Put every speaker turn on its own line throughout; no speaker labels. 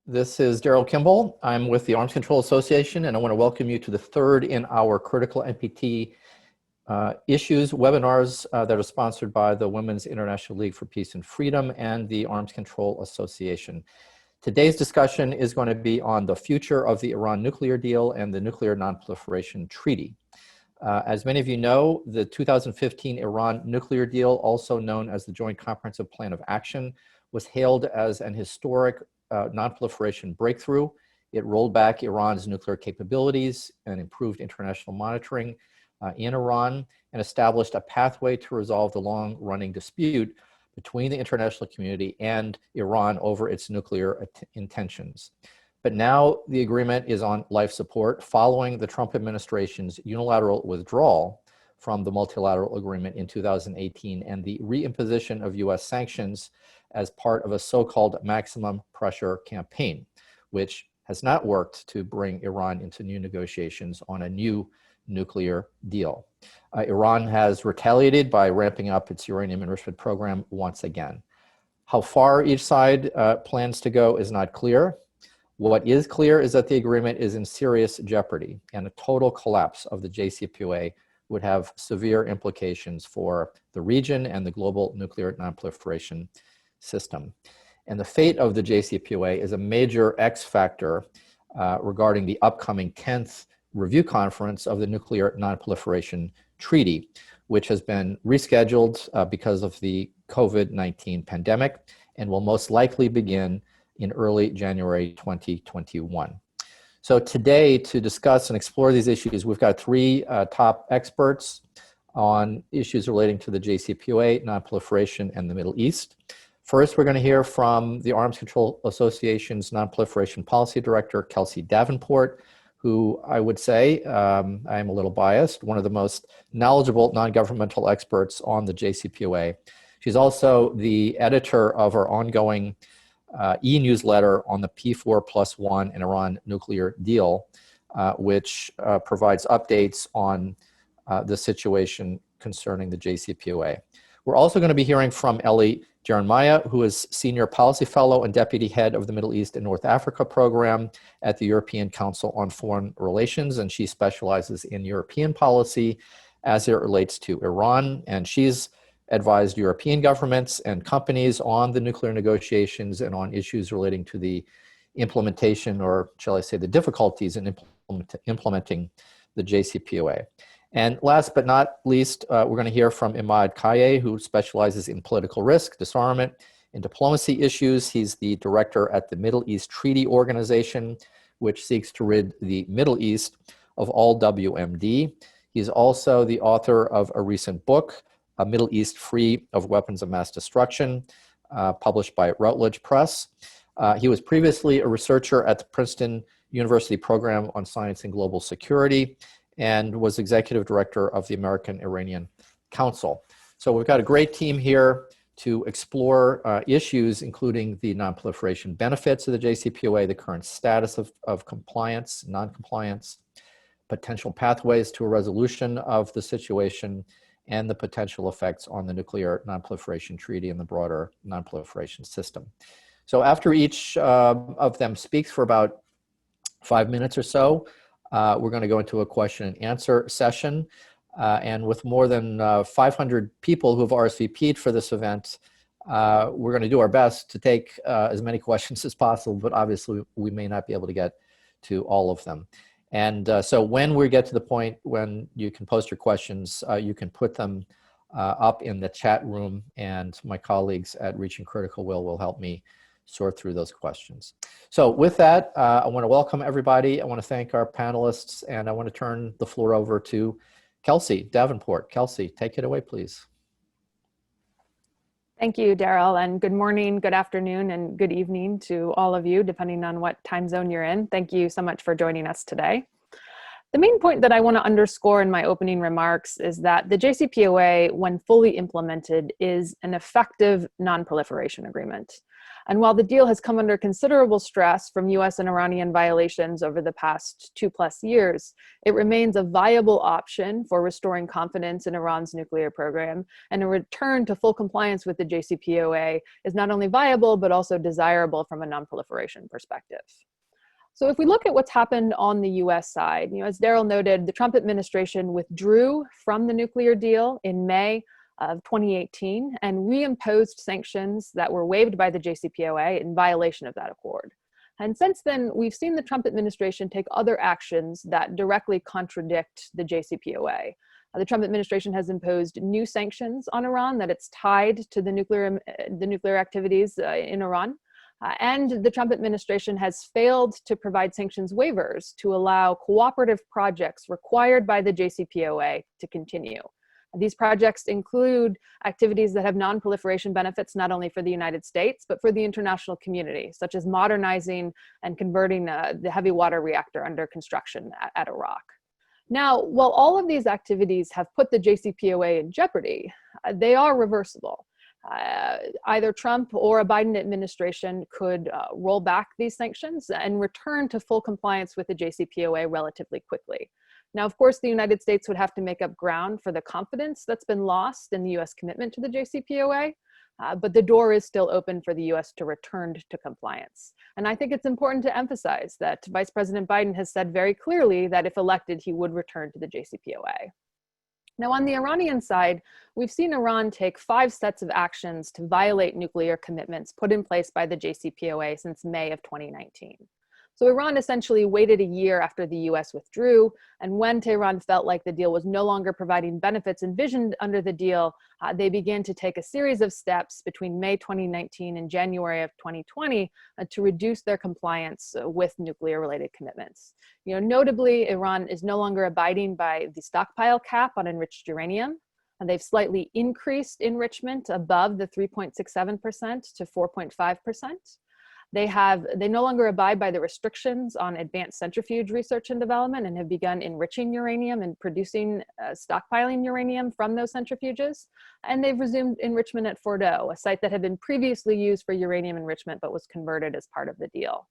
This is Daryl Kimball. I'm with the Arms Control Association, and I want to welcome you to the third in our critical NPT issues webinars that are sponsored by the Women's International League for Peace and Freedom and the Arms Control Association. Today's discussion is going to be on the future of the Iran nuclear deal and the Nuclear Non-Proliferation Treaty. As many of you know, the 2015 Iran nuclear deal, also known as the Joint Comprehensive Plan of Action, was hailed as an historic non-proliferation breakthrough. It rolled back Iran's nuclear capabilities and improved international monitoring in Iran and established a pathway to resolve the long-running dispute between the international community and Iran over its nuclear intentions. But now the agreement is on life support following the Trump administration's unilateral withdrawal from the multilateral agreement in 2018 and the reimposition of US sanctions as part of a so-called maximum pressure campaign, which has not worked to bring Iran into new negotiations on a new nuclear deal. Iran has retaliated by ramping up its uranium enrichment program once again. How far each side plans to go is not clear. What is clear is that the agreement is in serious jeopardy, and a total collapse of the Jcpoa would have severe implications for the region and the global nuclear non-proliferation system. And the fate of the Jcpoa is a major X factor regarding the upcoming 10th review conference of the Nuclear Non-Proliferation Treaty, which has been rescheduled because of the COVID-19 pandemic and will most likely begin in early January 2021. So today, to discuss and explore these issues, we've got three top experts on issues relating to the Jcpoa, non-proliferation, and the Middle East. First, we're going to hear from the Arms Control Association's Non-Proliferation Policy Director, Kelsey Davenport, who I would say, I'm a little biased, one of the most knowledgeable non-governmental experts on the Jcpoa. She's also the editor of our ongoing e-newsletter on the P4+1 and Iran nuclear deal, which provides updates on the situation concerning the Jcpoa. We're also going to be hearing from Ellie Jeremiah, who is Senior Policy Fellow and Deputy Head of the Middle East and North Africa Program at the European Council on Foreign Relations, and she specializes in European policy as it relates to Iran, and she's advised European governments and companies on the nuclear negotiations and on issues relating to the implementation, or shall I say the difficulties in implementing the Jcpoa. And last but not least, we're going to hear from Ahmad Kaye, who specializes in political risk, disarmament, and diplomacy issues. He's the director at the Middle East Treaty Organization, which seeks to rid the Middle East of all WMD. He's also the author of a recent book, A Middle East Free of Weapons of Mass Destruction, published by Routledge Press. He was previously a researcher at the Princeton University Program on Science and Global Security, and was executive director of the American Iranian Council. So we've got a great team here to explore issues including the non-proliferation benefits of the Jcpoa, the current status of compliance, non-compliance, potential pathways to a resolution of the situation, and the potential effects on the Nuclear Non-Proliferation Treaty and the broader non-proliferation system. So after each of them speaks for about 5 minutes or so, we're going to go into a question and answer session. And with more than 500 people who have RSVP'd for this event, we're going to do our best to take as many questions as possible, but obviously we may not be able to get to all of them. And so when we get to the point when you can post your questions, you can put them up in the chat room, and my colleagues at Reaching Critical will help me sort through those questions. So with that, I want to welcome everybody. I want to thank our panelists, and I want to turn the floor over to Kelsey Davenport. Kelsey, take it away, please.
Thank you, Daryl, and good morning, good afternoon, and good evening to all of you, depending on what time zone you're in. Thank you so much for joining us today. The main point that I want to underscore in my opening remarks is that the JCPOA, when fully implemented, is an effective non-proliferation agreement. And while the deal has come under considerable stress from US and Iranian violations over the past 2+ years, it remains a viable option for restoring confidence in Iran's nuclear program, and a return to full compliance with the JCPOA is not only viable, but also desirable from a non-proliferation perspective. So if we look at what's happened on the US side, as Daryl noted, the Trump administration withdrew from the nuclear deal in May of 2018 and reimposed sanctions that were waived by the JCPOA in violation of that accord. And since then, we've seen the Trump administration take other actions that directly contradict the JCPOA. The Trump administration has imposed new sanctions on Iran that it's tied to the nuclear activities in Iran. And the Trump administration has failed to provide sanctions waivers to allow cooperative projects required by the JCPOA to continue. These projects include activities that have non-proliferation benefits not only for the United States, but for the international community, such as modernizing and converting the heavy water reactor under construction at Iraq. Now, while all of these activities have put the JCPOA in jeopardy, they are reversible. Either Trump or a Biden administration could roll back these sanctions and return to full compliance with the JCPOA relatively quickly. Now, of course, the United States would have to make up ground for the confidence that's been lost in the US commitment to the JCPOA, but the door is still open for the US to return to compliance. And I think it's important to emphasize that Vice President Biden has said very clearly that if elected, he would return to the JCPOA. Now, on the Iranian side, we've seen Iran take 5 sets of actions to violate nuclear commitments put in place by the JCPOA since May of 2019. So Iran essentially waited a year after the US withdrew, and when Tehran felt like the deal was no longer providing benefits envisioned under the deal, they began to take a series of steps between May 2019 and January of 2020 to reduce their compliance with nuclear-related commitments. Notably, Iran is no longer abiding by the stockpile cap on enriched uranium, and they've slightly increased enrichment above the 3.67% to 4.5%. They no longer abide by the restrictions on advanced centrifuge research and development and have begun enriching uranium and producing stockpiling uranium from those centrifuges. And they've resumed enrichment at Fordo, a site that had been previously used for uranium enrichment but was converted as part of the deal.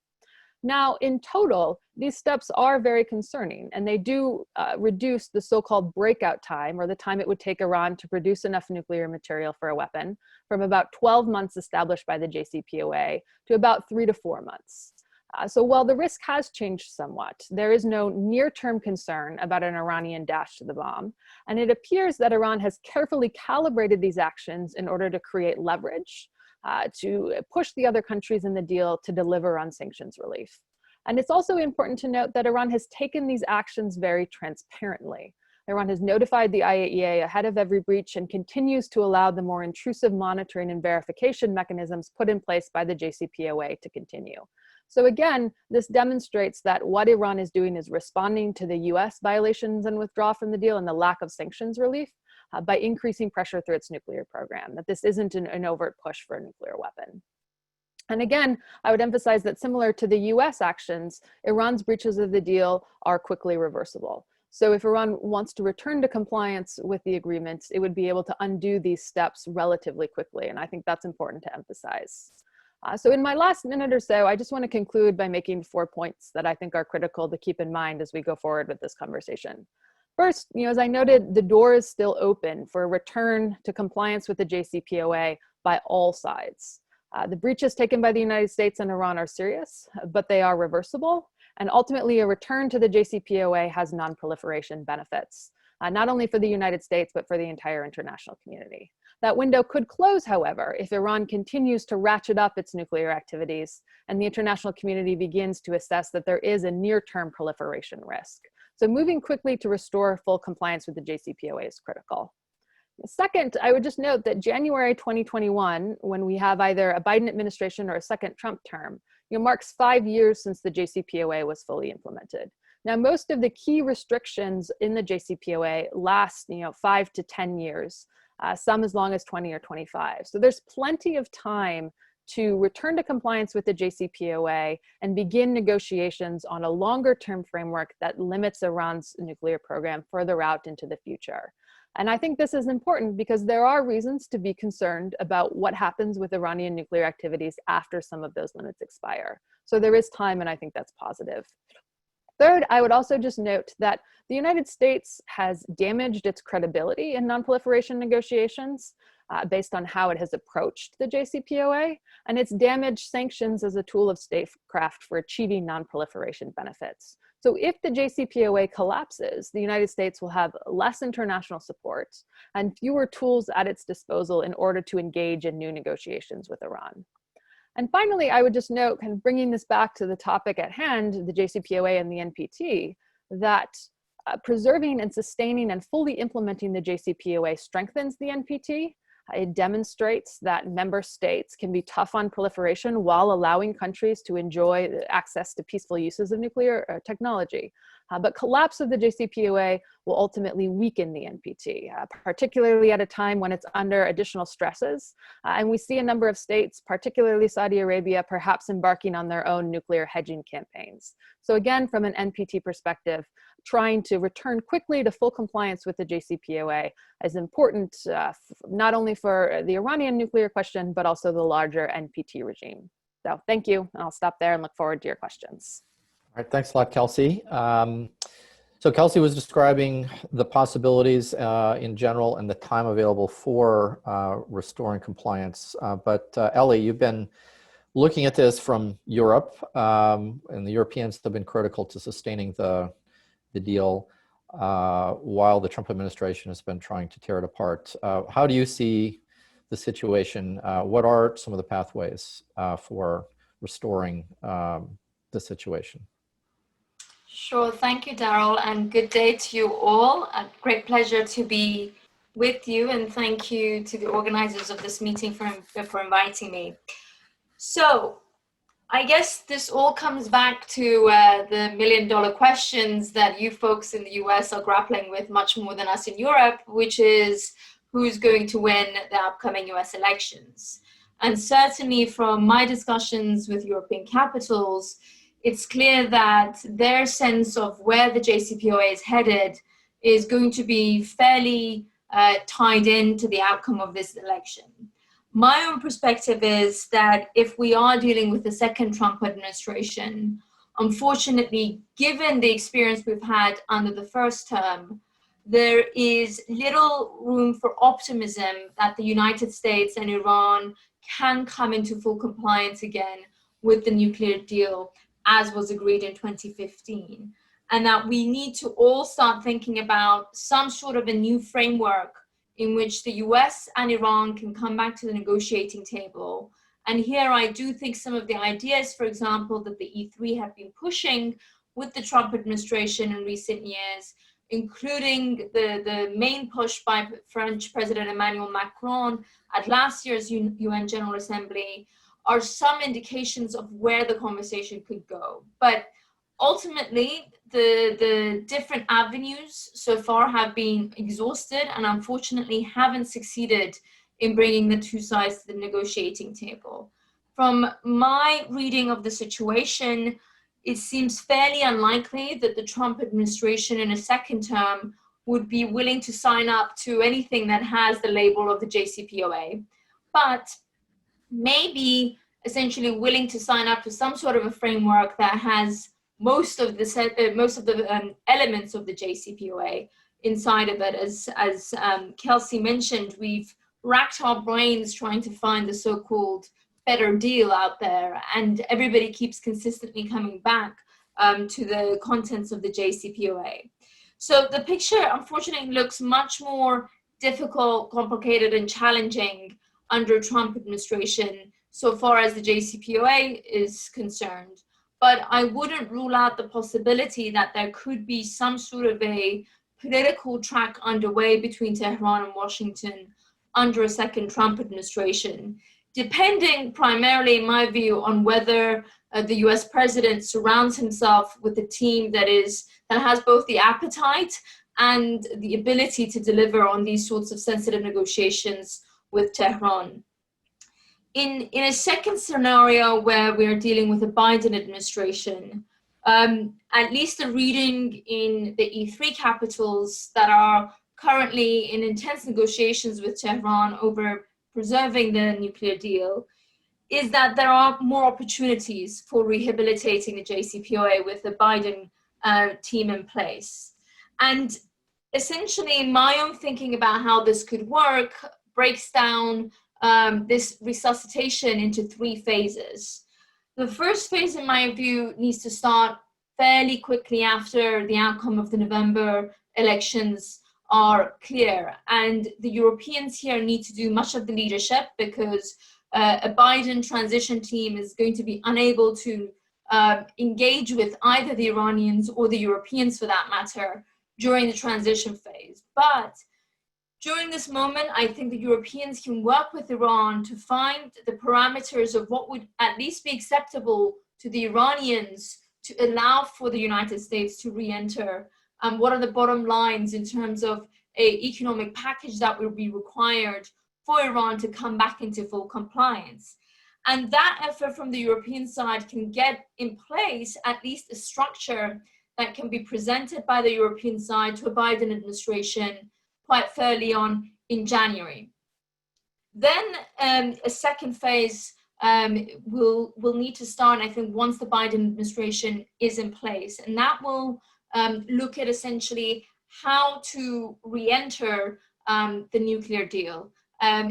Now, in total, these steps are very concerning, and they do reduce the so-called breakout time, or the time it would take Iran to produce enough nuclear material for a weapon, from about 12 months established by the JCPOA to about 3 to 4 months. So while the risk has changed somewhat, there is no near-term concern about an Iranian dash to the bomb, and it appears that Iran has carefully calibrated these actions in order to create leverage to push the other countries in the deal to deliver on sanctions relief. And it's also important to note that Iran has taken these actions very transparently. Iran has notified the IAEA ahead of every breach and continues to allow the more intrusive monitoring and verification mechanisms put in place by the JCPOA to continue. So again, this demonstrates that what Iran is doing is responding to the US violations and withdrawal from the deal and the lack of sanctions relief by increasing pressure through its nuclear program, that this isn't an overt push for a nuclear weapon. And again, I would emphasize that similar to the US actions, Iran's breaches of the deal are quickly reversible. So if Iran wants to return to compliance with the agreement, it would be able to undo these steps relatively quickly. And I think that's important to emphasize. So in my last minute or so, I just want to conclude by making 4 points that I think are critical to keep in mind as we go forward with this conversation. First, as I noted, the door is still open for a return to compliance with the JCPOA by all sides. The breaches taken by the United States and Iran are serious, but they are reversible. And ultimately, a return to the JCPOA has non-proliferation benefits, not only for the United States, but for the entire international community. That window could close, however, if Iran continues to ratchet up its nuclear activities and the international community begins to assess that there is a near-term proliferation risk. So moving quickly to restore full compliance with the JCPOA is critical. Second, I would just note that January 2021, when we have either a Biden administration or a second Trump term, marks 5 years since the JCPOA was fully implemented. Now, most of the key restrictions in the JCPOA last 5 to 10 years, some as long as 20 or 25. So there's plenty of time to return to compliance with the JCPOA and begin negotiations on a longer-term framework that limits Iran's nuclear program further out into the future. And I think this is important because there are reasons to be concerned about what happens with Iranian nuclear activities after some of those limits expire. So there is time, and I think that's positive. Third, I would also just note that the United States has damaged its credibility in non-proliferation negotiations based on how it has approached the JCPOA, and it's damaged sanctions as a tool of statecraft for achieving non-proliferation benefits. So if the JCPOA collapses, the United States will have less international support and fewer tools at its disposal in order to engage in new negotiations with Iran. And finally, I would just note, kind of bringing this back to the topic at hand, the JCPOA and the NPT, that preserving and sustaining and fully implementing the JCPOA strengthens the NPT. It demonstrates that member states can be tough on proliferation while allowing countries to enjoy access to peaceful uses of nuclear technology. But collapse of the JCPOA will ultimately weaken the NPT, particularly at a time when it's under additional stresses. And we see a number of states, particularly Saudi Arabia, perhaps embarking on their own nuclear hedging campaigns. So again, from an NPT perspective, trying to return quickly to full compliance with the JCPOA is important, not only for the Iranian nuclear question, but also the larger NPT regime. So thank you, and I'll stop there and look forward to your questions.
All right, thanks a lot, Kelsey. So Kelsey was describing the possibilities in general and the time available for restoring compliance. But Ellie, you've been looking at this from Europe, and the Europeans have been critical to sustaining the deal while the Trump administration has been trying to tear it apart. How do you see the situation? What are some of the pathways for restoring the situation?
Sure, thank you, Daryl, and good day to you all. A great pleasure to be with you, and thank you to the organizers of this meeting for inviting me. So, I guess this all comes back to the million-dollar questions that you folks in the US are grappling with much more than us in Europe, which is who's going to win the upcoming US elections. And certainly from my discussions with European capitals, it's clear that their sense of where the JCPOA is headed is going to be fairly tied into the outcome of this election. My own perspective is that if we are dealing with the second Trump administration, unfortunately, given the experience we've had under the first term, there is little room for optimism that the United States and Iran can come into full compliance again with the nuclear deal as was agreed in 2015. And that we need to all start thinking about some sort of a new framework in which the US and Iran can come back to the negotiating table. And here I do think some of the ideas, for example, that the E3 have been pushing with the Trump administration in recent years, including the main push by French President Emmanuel Macron at last year's UN General Assembly, are some indications of where the conversation could go. But ultimately, the different avenues so far have been exhausted and unfortunately haven't succeeded in bringing the two sides to the negotiating table. From my reading of the situation, it seems fairly unlikely that the Trump administration in a second term would be willing to sign up to anything that has the label of the JCPOA, but maybe essentially willing to sign up to some sort of a framework that has most of the elements of the JCPOA inside of it. As Kelsey mentioned, we've racked our brains trying to find the so-called better deal out there, and everybody keeps consistently coming back to the contents of the JCPOA. So the picture, unfortunately, looks much more difficult, complicated, and challenging under Trump administration so far as the JCPOA is concerned. But I wouldn't rule out the possibility that there could be some sort of a political track underway between Tehran and Washington under a second Trump administration, depending primarily, in my view, on whether the US president surrounds himself with a team that has both the appetite and the ability to deliver on these sorts of sensitive negotiations with Tehran. in a second scenario where we're dealing with a Biden administration, at least the reading in the E3 capitals that are currently in intense negotiations with Tehran over preserving the nuclear deal, is that there are more opportunities for rehabilitating the JCPOA with the Biden team in place. And essentially, my own thinking about how this could work breaks down this resuscitation into 3 phases. The first phase, in my view, needs to start fairly quickly after the outcome of the November elections are clear. And the Europeans here need to do much of the leadership, because a Biden transition team is going to be unable to engage with either the Iranians or the Europeans, for that matter, during the transition phase. But during this moment, I think the Europeans can work with Iran to find the parameters of what would at least be acceptable to the Iranians to allow for the United States to re-enter. What are the bottom lines in terms of an economic package that will be required for Iran to come back into full compliance? And that effort from the European side can get in place at least a structure that can be presented by the European side to a Biden administration quite fairly on in January. Then a second phase will need to start, I think, once the Biden administration is in place. And that will look at essentially how to re-enter the nuclear deal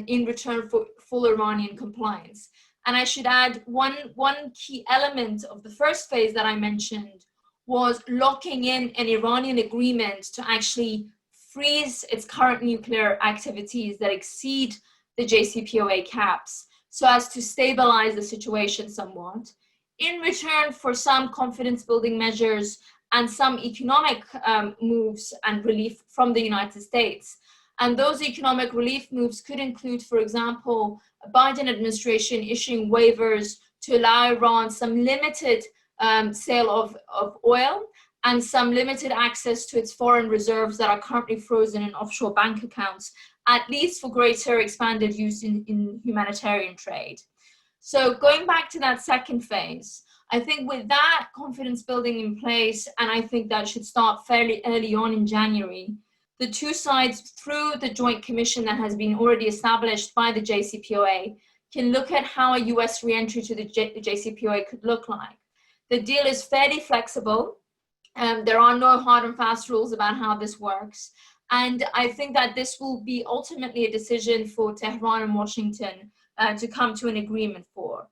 in return for full Iranian compliance. And I should add, one key element of the first phase that I mentioned was locking in an Iranian agreement to actually freeze its current nuclear activities that exceed the JCPOA caps, so as to stabilize the situation somewhat, in return for some confidence building measures and some economic moves and relief from the United States. And those economic relief moves could include, for example, a Biden administration issuing waivers to allow Iran some limited sale of oil and some limited access to its foreign reserves that are currently frozen in offshore bank accounts, at least for greater expanded use in humanitarian trade. So going back to that second phase, I think with that confidence building in place, and I think that should start fairly early on in January, the two sides, through the joint commission that has been already established by the JCPOA, can look at how a US re-entry to the JCPOA could look like. The deal is fairly flexible. There are no hard and fast rules about how this works. And I think that this will be ultimately a decision for Tehran and Washington to come to an agreement for.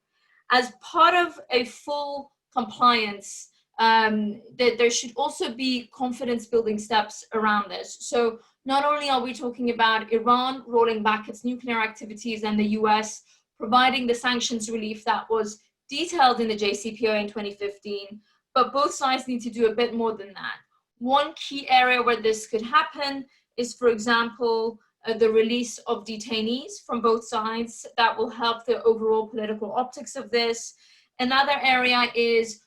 As part of a full compliance, that there should also be confidence building steps around this. So not only are we talking about Iran rolling back its nuclear activities and the US providing the sanctions relief that was detailed in the JCPOA in 2015, but both sides need to do a bit more than that. One key area where this could happen is, for example, the release of detainees from both sides. That will help the overall political optics of this. Another area is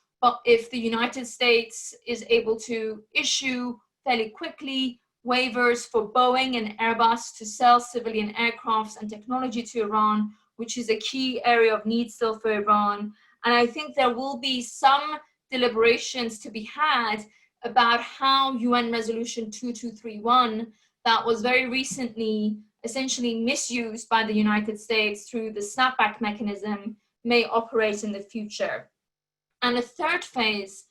if the United States is able to issue fairly quickly waivers for Boeing and Airbus to sell civilian aircrafts and technology to Iran, which is a key area of need still for Iran. And I think there will be some deliberations to be had about how UN Resolution 2231, that was very recently essentially misused by the United States through the snapback mechanism, may operate in the future. And a third phase,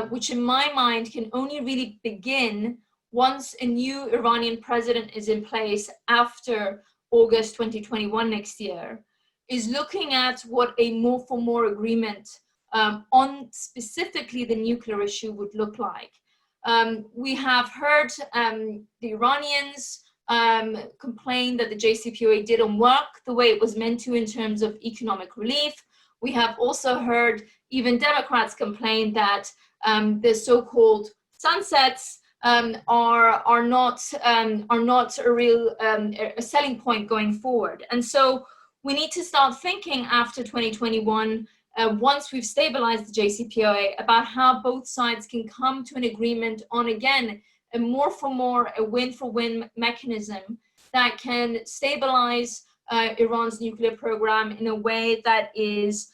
which in my mind can only really begin once a new Iranian president is in place after August 2021 next year, is looking at what a more for more agreement on specifically the nuclear issue would look like. We have heard the Iranians complain that the JCPOA didn't work the way it was meant to in terms of economic relief. We have also heard even Democrats complain that the so-called sunsets are not a real a selling point going forward. And so we need to start thinking after 2021, once we've stabilized the JCPOA, about how both sides can come to an agreement on, again, a more for more, a win for win mechanism that can stabilize Iran's nuclear program in a way that is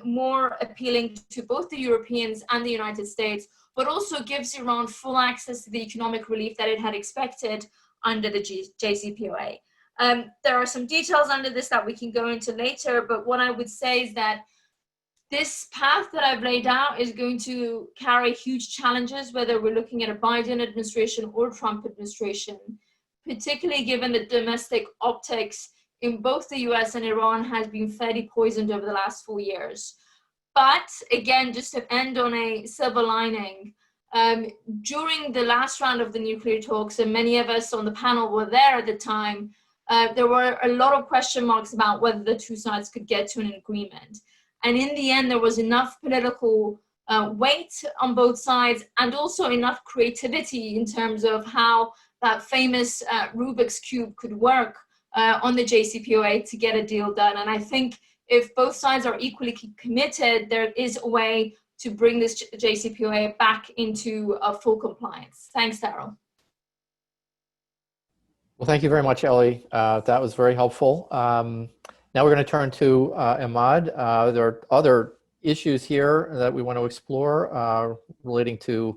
more appealing to both the Europeans and the United States, but also gives Iran full access to the economic relief that it had expected under the JCPOA. There are some details under this that we can go into later, but what I would say is that this path that I've laid out is going to carry huge challenges, whether we're looking at a Biden administration or Trump administration, particularly given the domestic optics in both the US and Iran has been fairly poisoned over the last 4 years. But again, just to end on a silver lining, during the last round of the nuclear talks, and many of us on the panel were there at the time, there were a lot of question marks about whether the two sides could get to an agreement. And in the end, there was enough political weight on both sides and also enough creativity in terms of how that famous Rubik's Cube could work on the JCPOA to get a deal done. And I think if both sides are equally committed, there is a way to bring this JCPOA back into full compliance. Thanks, Daryl.
Well, thank you very much, Ellie. That was very helpful. Now we're going to turn to Ahmad. There are other issues here that we want to explore relating to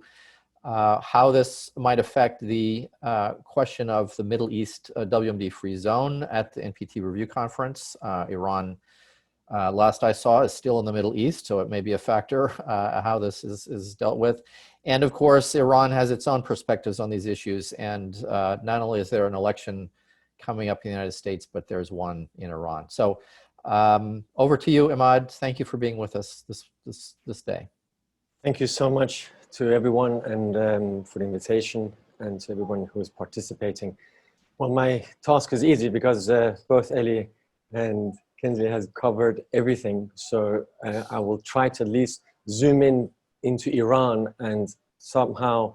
how this might affect the question of the Middle East WMD-free zone at the NPT review conference. Iran, last I saw, is still in the Middle East, so it may be a factor how this is dealt with. And of course, Iran has its own perspectives on these issues. And not only is there an election coming up in the United States, but there's one in Iran. So over to you, Ahmad. Thank you for being with us this day.
Thank you so much to everyone and for the invitation and to everyone who is participating. Well, my task is easy because both Ellie and Kelsey has covered everything. So I will try to at least zoom in into Iran and somehow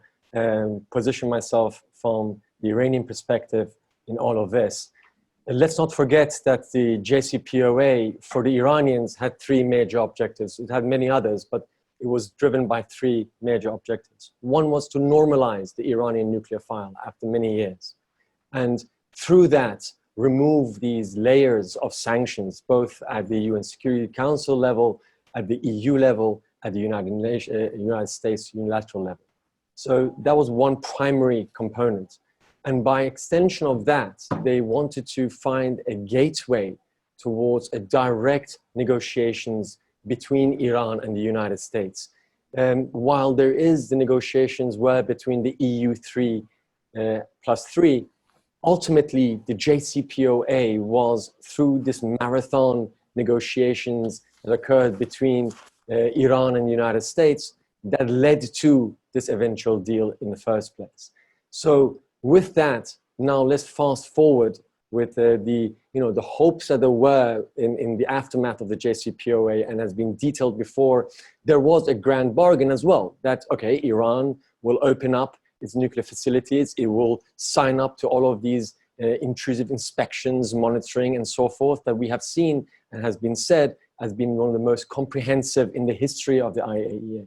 position myself from the Iranian perspective in all of this. And let's not forget that the JCPOA for the Iranians had 3 major objectives. It had many others, but it was driven by 3 major objectives. One was to normalize the Iranian nuclear file after many years. And through that, remove these layers of sanctions, both at the UN Security Council level, at the EU level, at the United States unilateral level. So that was one primary component. And by extension of that, they wanted to find a gateway towards a direct negotiations between Iran and the United States. While there is the negotiations were between the EU 3+3, ultimately the JCPOA was through this marathon negotiations that occurred between Iran and the United States that led to this eventual deal in the first place. So with that, now let's fast forward with the hopes that there were in the aftermath of the JCPOA, and has been detailed before. There was a grand bargain as well that, okay, Iran will open up its nuclear facilities, it will sign up to all of these intrusive inspections, monitoring, and so forth that we have seen and has been said has been one of the most comprehensive in the history of the IAEA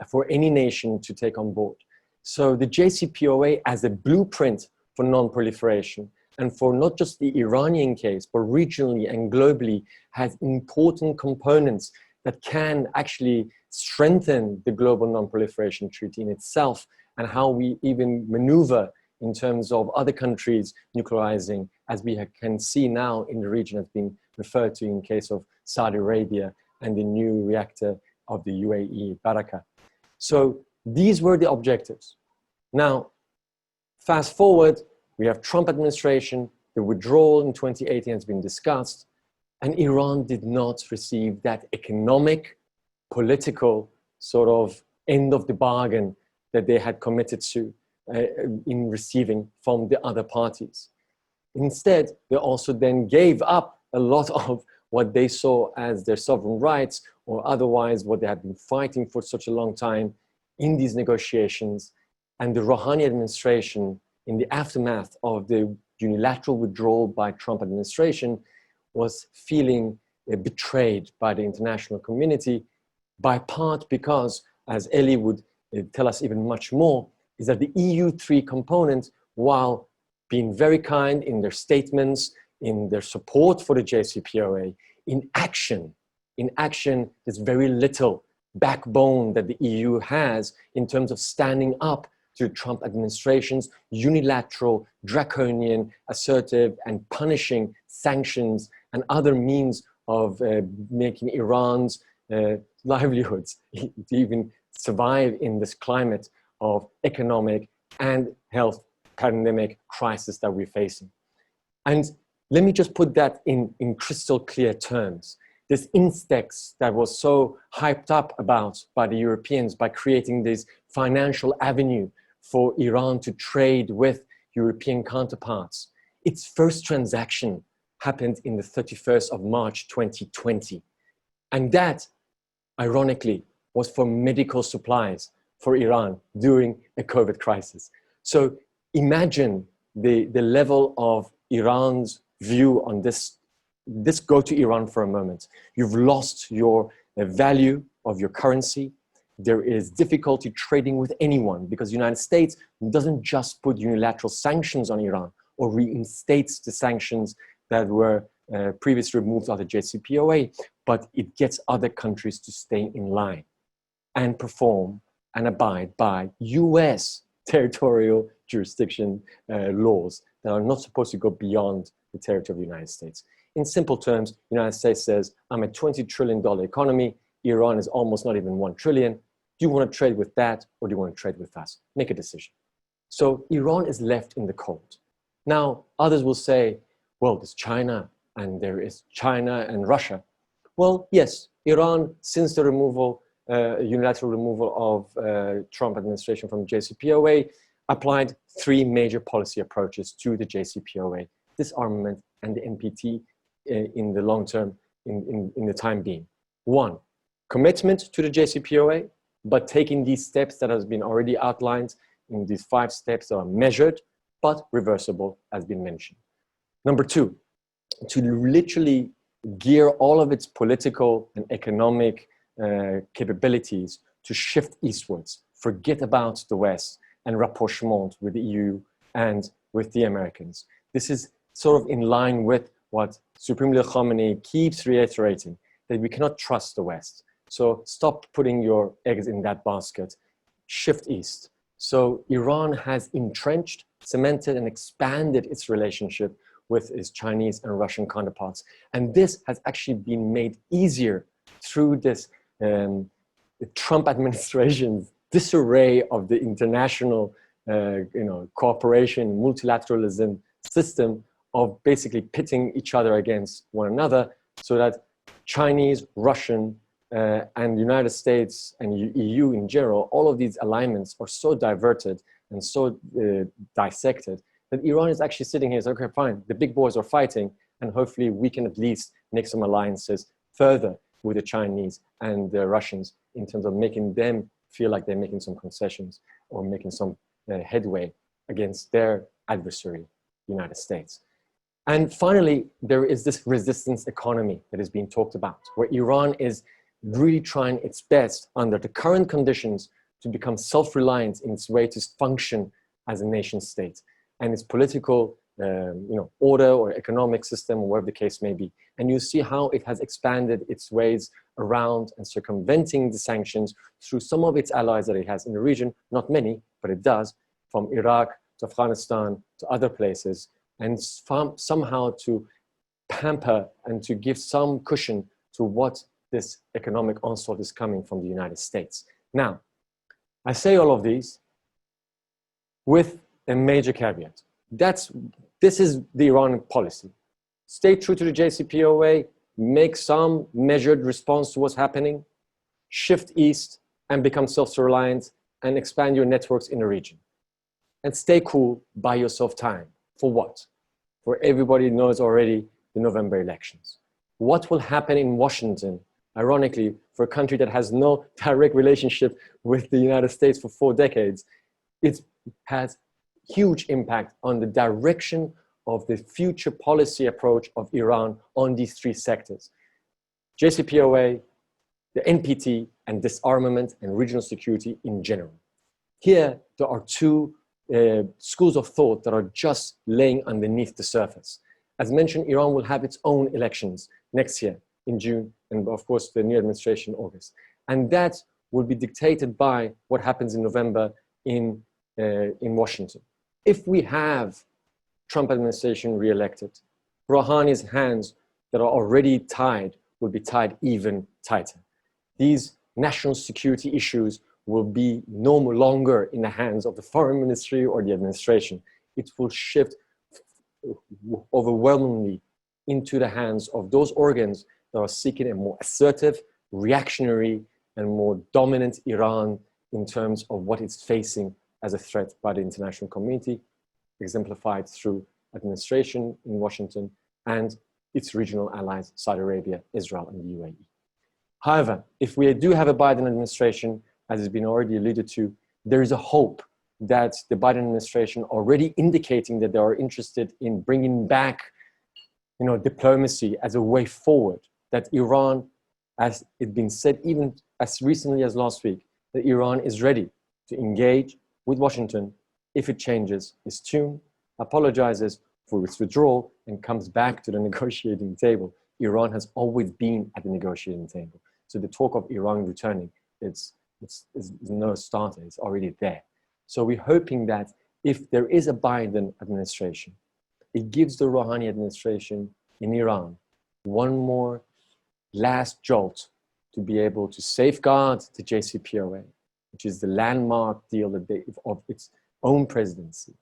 for any nation to take on board. So the JCPOA as a blueprint for non-proliferation, and for not just the Iranian case, but regionally and globally, has important components that can actually strengthen the global non-proliferation treaty in itself, and how we even maneuver in terms of other countries nuclearizing, as we can see now in the region has been referred to in case of Saudi Arabia and the new reactor of the UAE, Barakah. So these were the objectives. Now, fast forward, we have Trump administration, the withdrawal in 2018 has been discussed, and Iran did not receive that economic, political sort of end of the bargain that they had committed to in receiving from the other parties. Instead, they also then gave up a lot of what they saw as their sovereign rights, or otherwise what they had been fighting for such a long time in these negotiations. And the Rouhani administration, in the aftermath of the unilateral withdrawal by Trump administration, was feeling betrayed by the international community, by part because, as Ellie would tell us even much more, is that the EU 3 component, while being very kind in their statements, in their support for the JCPOA, in action, there's very little backbone that the EU has in terms of standing up to the Trump administration's unilateral, draconian, assertive, and punishing sanctions and other means of making Iran's livelihoods to even survive in this climate of economic and health pandemic crisis that we're facing. And let me just put that in crystal clear terms. This instex that was so hyped up about by the Europeans by creating this financial avenue for Iran to trade with European counterparts, its first transaction happened in the 31st of March 2020. And that, ironically, was for medical supplies for Iran during a COVID crisis. So imagine the level of Iran's view on this. Let's go to Iran for a moment. You've lost your value of your currency. There is difficulty trading with anyone because the United States doesn't just put unilateral sanctions on Iran or reinstates the sanctions that were previously removed out of the JCPOA, but it gets other countries to stay in line and perform and abide by US territorial jurisdiction laws that are not supposed to go beyond the territory of the United States. In simple terms, the United States says, I'm a $20 trillion economy. Iran is almost not even 1 trillion. Do you want to trade with that or do you want to trade with us? Make a decision. So Iran is left in the cold. Now, others will say, well, there's China and there is China and Russia. Well, yes, Iran, since the removal, unilateral removal of Trump administration from the JCPOA, applied 3 major policy approaches to the JCPOA, disarmament and the NPT in the long term, in the time being. 1, commitment to the JCPOA, but taking these steps that has been already outlined in these 5 steps that are measured, but reversible, as been mentioned. Number 2, to literally gear all of its political and economic capabilities to shift eastwards, forget about the West and rapprochement with the EU and with the Americans. This is sort of in line with what Supreme Leader Khamenei keeps reiterating, that we cannot trust the West. So stop putting your eggs in that basket, shift east. So Iran has entrenched, cemented, and expanded its relationship with its Chinese and Russian counterparts. And this has actually been made easier through this Trump administration's disarray of the international cooperation, multilateralism system of basically pitting each other against one another, so that Chinese, Russian, and United States and EU in general, all of these alignments are so diverted and so dissected that Iran is actually sitting here and saying, okay, fine, the big boys are fighting, and hopefully we can at least make some alliances further with the Chinese and the Russians in terms of making them feel like they're making some concessions or making some headway against their adversary, the United States. And finally, there is this resistance economy that is being talked about, where Iran is really trying its best under the current conditions to become self-reliant in its way to function as a nation state and its political order or economic system, or whatever the case may be. And you see how it has expanded its ways around and circumventing the sanctions through some of its allies that it has in the region, not many, but it does, from Iraq to Afghanistan to other places, and somehow to pamper and to give some cushion to what this economic onslaught is coming from the United States. Now, I say all of these with a major caveat. This is the Iranian policy. Stay true to the JCPOA, make some measured response to what's happening, shift east and become self-reliant and expand your networks in the region. And stay cool, buy yourself time. For what? For everybody knows already the November elections. What will happen in Washington, ironically, for a country that has no direct relationship with the United States for 4 decades, it has huge impact on the direction of the future policy approach of Iran on these 3 sectors: JCPOA, the NPT, and disarmament and regional security in general. Here, there are 2 schools of thought that are just laying underneath the surface. As mentioned, Iran will have its own elections next year in June, and of course the new administration in August. And that will be dictated by what happens in November in Washington. If we have Trump administration re-elected, Rouhani's hands that are already tied will be tied even tighter. These national security issues will be no longer in the hands of the foreign ministry or the administration. It will shift overwhelmingly into the hands of those organs that are seeking a more assertive, reactionary, and more dominant Iran in terms of what it's facing as a threat by the international community, exemplified through administration in Washington and its regional allies, Saudi Arabia, Israel, and the UAE. However, if we do have a Biden administration, as has been already alluded to, there is a hope that the Biden administration already indicating that they are interested in bringing back, diplomacy as a way forward, that Iran, as it's been said even as recently as last week, that Iran is ready to engage with Washington if it changes its tune, apologizes for its withdrawal, and comes back to the negotiating table. Iran has always been at the negotiating table. So the talk of Iran returning, it's no starter, it's already there. So we're hoping that if there is a Biden administration, it gives the Rouhani administration in Iran one more last jolt to be able to safeguard the Jcpoa, which is the landmark deal of its own presidency.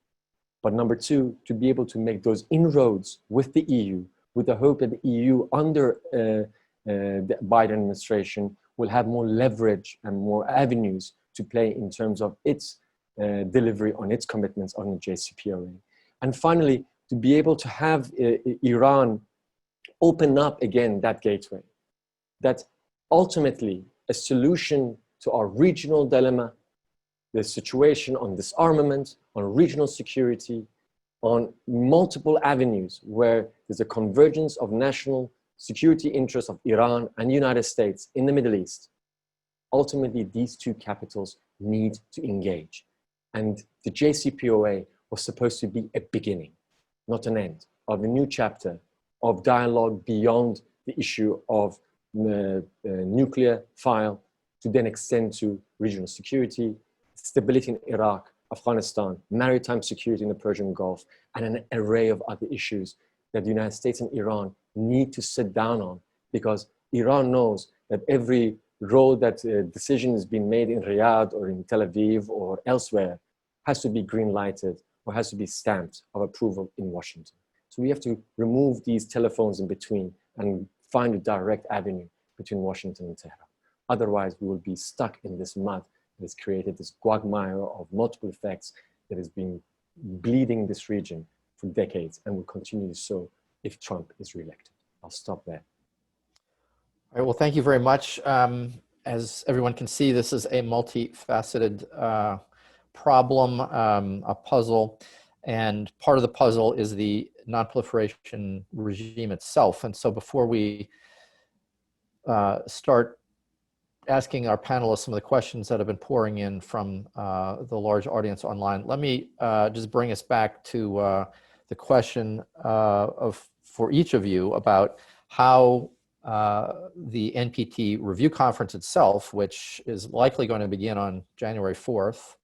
But number two, to be able to make those inroads with the EU, with the hope that the EU under the Biden administration will have more leverage and more avenues to play in terms of its delivery on its commitments on the Jcpoa. And finally, to be able to have Iran open up again that gateway, that ultimately a solution to our regional dilemma, the situation on disarmament, on regional security, on multiple avenues where there's a convergence of national security interests of Iran and the United States in the Middle East. Ultimately, these two capitals need to engage. And the Jcpoa was supposed to be a beginning, not an end, of a new chapter of dialogue beyond the issue of nuclear file, to then extend to regional security, stability in Iraq, Afghanistan, maritime security in the Persian Gulf, and an array of other issues that the United States and Iran need to sit down on, because Iran knows that every road that decision is being made in Riyadh or in Tel Aviv or elsewhere has to be green lighted or has to be stamped of approval in Washington. So we have to remove these telephones in between and find a direct avenue between Washington and Tehran. Otherwise, we will be stuck in this mud that has created this quagmire of multiple effects that has been bleeding this region for decades and will continue so if Trump is reelected. I'll stop there.
All right, well, thank you very much. As everyone can see, this is a multifaceted problem, a puzzle, and part of the puzzle is the non-proliferation regime itself. And so before we start asking our panelists some of the questions that have been pouring in from the large audience online, let me just bring us back to the question for each of you about how the NPT review conference itself, which is likely going to begin on January 4th,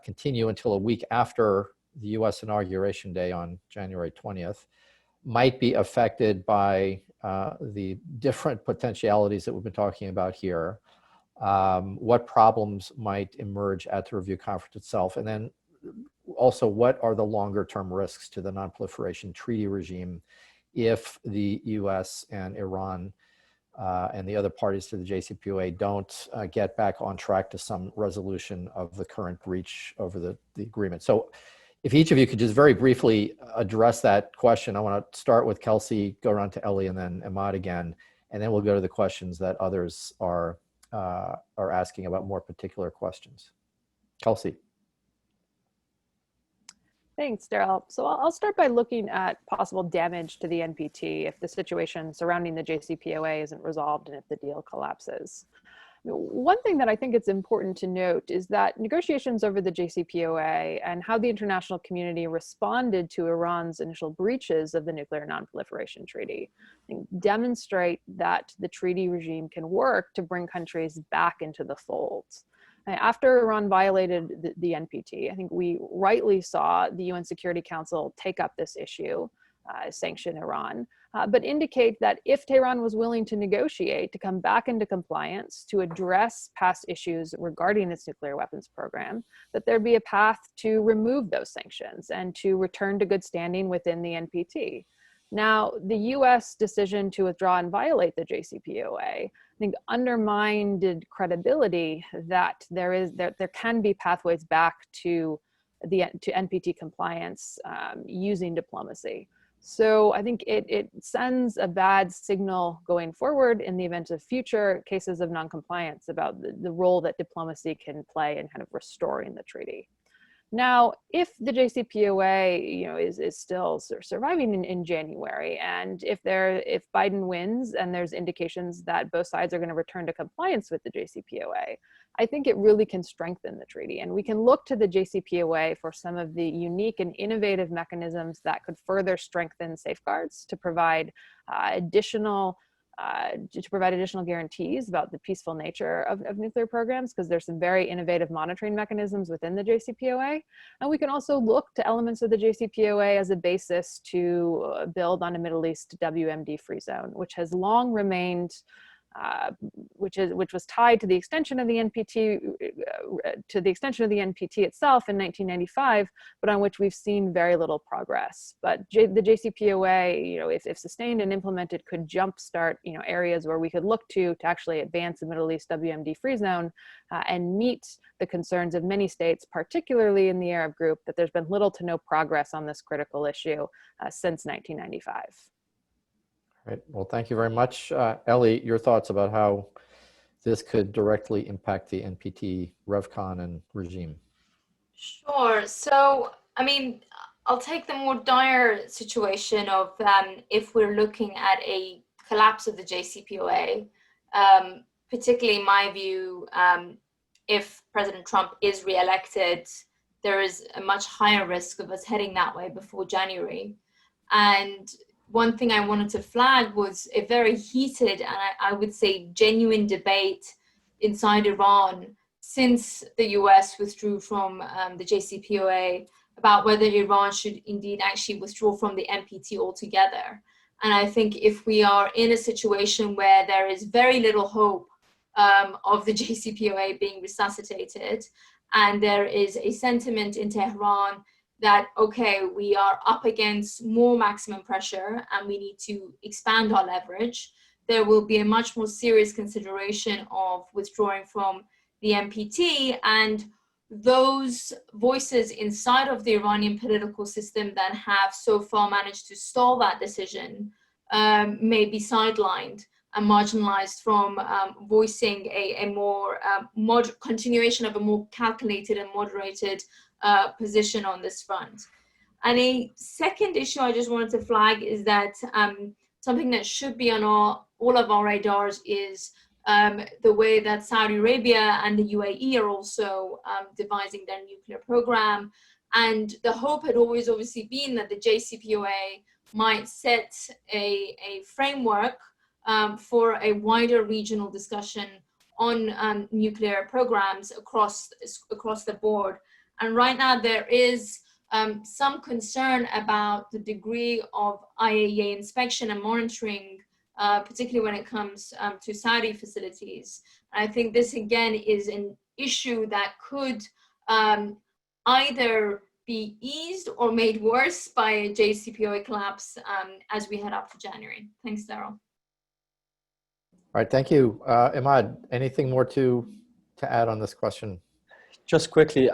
continue until a week after the US inauguration day on January 20th, might be affected by the different potentialities that we've been talking about here, what problems might emerge at the review conference itself, and then also what are the longer term risks to the non-proliferation treaty regime if the US and Iran and the other parties to the Jcpoa don't get back on track to some resolution of the current breach over the agreement. So if each of you could just very briefly address that question. I want to start with Kelsey, go around to Ellie, and then Ahmad again, and then we'll go to the questions that others are asking about more particular questions. Kelsey.
Thanks, Daryl. So I'll start by looking at possible damage to the NPT if the situation surrounding the Jcpoa isn't resolved and if the deal collapses. One thing that I think it's important to note is that negotiations over the JCPOA and how the international community responded to Iran's initial breaches of the Nuclear Non-Proliferation Treaty demonstrate that the treaty regime can work to bring countries back into the fold. After Iran violated the NPT, I think we rightly saw the UN Security Council take up this issue, sanction Iran, but indicate that if Tehran was willing to negotiate to come back into compliance to address past issues regarding its nuclear weapons program, that there'd be a path to remove those sanctions and to return to good standing within the NPT. Now, the US decision to withdraw and violate the JCPOA, I think, undermined credibility that there can be pathways back to NPT compliance using diplomacy. So I think it sends a bad signal going forward in the event of future cases of noncompliance about the role that diplomacy can play in kind of restoring the treaty. Now, if the JCPOA, is still surviving in January, and if Biden wins and there's indications that both sides are going to return to compliance with the JCPOA, I think it really can strengthen the treaty. And we can look to the JCPOA for some of the unique and innovative mechanisms that could further strengthen safeguards to provide additional guarantees about the peaceful nature of nuclear programs, because there's some very innovative monitoring mechanisms within the JCPOA. And we can also look to elements of the JCPOA as a basis to build on a Middle East WMD free zone, which has long remained, which was tied to the extension of the NPT, itself in 1995, but on which we've seen very little progress. But the JCPOA, if sustained and implemented, could jumpstart, areas where we could look to actually advance the Middle East WMD free zone and meet the concerns of many states, particularly in the Arab group, that there's been little to no progress on this critical issue since 1995.
Right. Well, thank you very much. Ellie, your thoughts about how this could directly impact the NPT, RevCon, and regime?
Sure. So, I'll take the more dire situation of if we're looking at a collapse of the JCPOA, particularly in my view, if President Trump is reelected, there is a much higher risk of us heading that way before January. And one thing I wanted to flag was a very heated and I would say genuine debate inside Iran since the US withdrew from the JCPOA about whether Iran should indeed actually withdraw from the NPT altogether. And I think if we are in a situation where there is very little hope of the JCPOA being resuscitated, and there is a sentiment in Tehran that, okay, we are up against more maximum pressure and we need to expand our leverage, there will be a much more serious consideration of withdrawing from the NPT. And those voices inside of the Iranian political system that have so far managed to stall that decision may be sidelined and marginalized from voicing a more continuation of a more calculated and moderated position on this front. And a second issue I just wanted to flag is that something that should be on all of our radars is the way that Saudi Arabia and the UAE are also devising their nuclear program. And the hope had always obviously been that the JCPOA might set a framework for a wider regional discussion on nuclear programs across the board. And right now there is some concern about the degree of IAEA inspection and monitoring, particularly when it comes to Saudi facilities. And I think this again is an issue that could either be eased or made worse by a JCPOA collapse as we head up to January. Thanks, Daryl.
All right, thank you. Ahmad, anything more to add on this question?
Just quickly,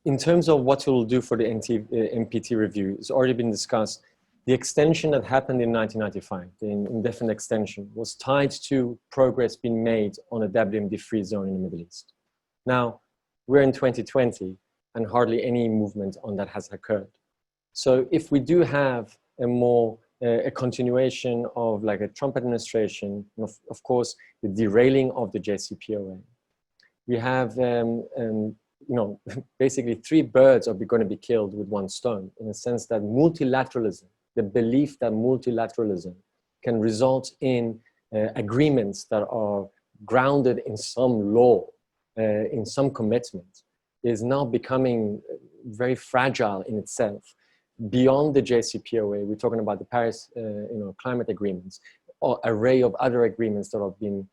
in terms of what we'll do for the NPT review, it's already been discussed. The extension that happened in 1995, the indefinite extension, was tied to progress being made on a WMD-free zone in the Middle East. Now, we're in 2020, and hardly any movement on that has occurred. So if we do have a more a continuation of like a Trump administration, of course, the derailing of the JCPOA. We have, basically 3 birds are going to be killed with 1 stone, in the sense that multilateralism, the belief that multilateralism can result in agreements that are grounded in some law, in some commitment, is now becoming very fragile in itself. Beyond the JCPOA, we're talking about the Paris climate agreements, or array of other agreements that have been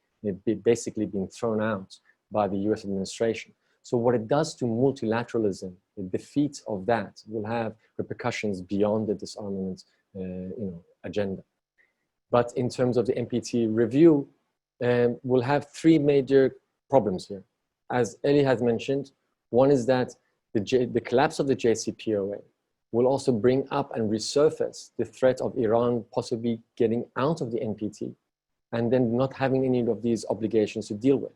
basically been thrown out by the US administration. So what it does to multilateralism, the defeat of that will have repercussions beyond the disarmament agenda. But in terms of the NPT review, we'll have 3 major problems here. As Eli has mentioned, one is that the collapse of the JCPOA will also bring up and resurface the threat of Iran possibly getting out of the NPT and then not having any of these obligations to deal with.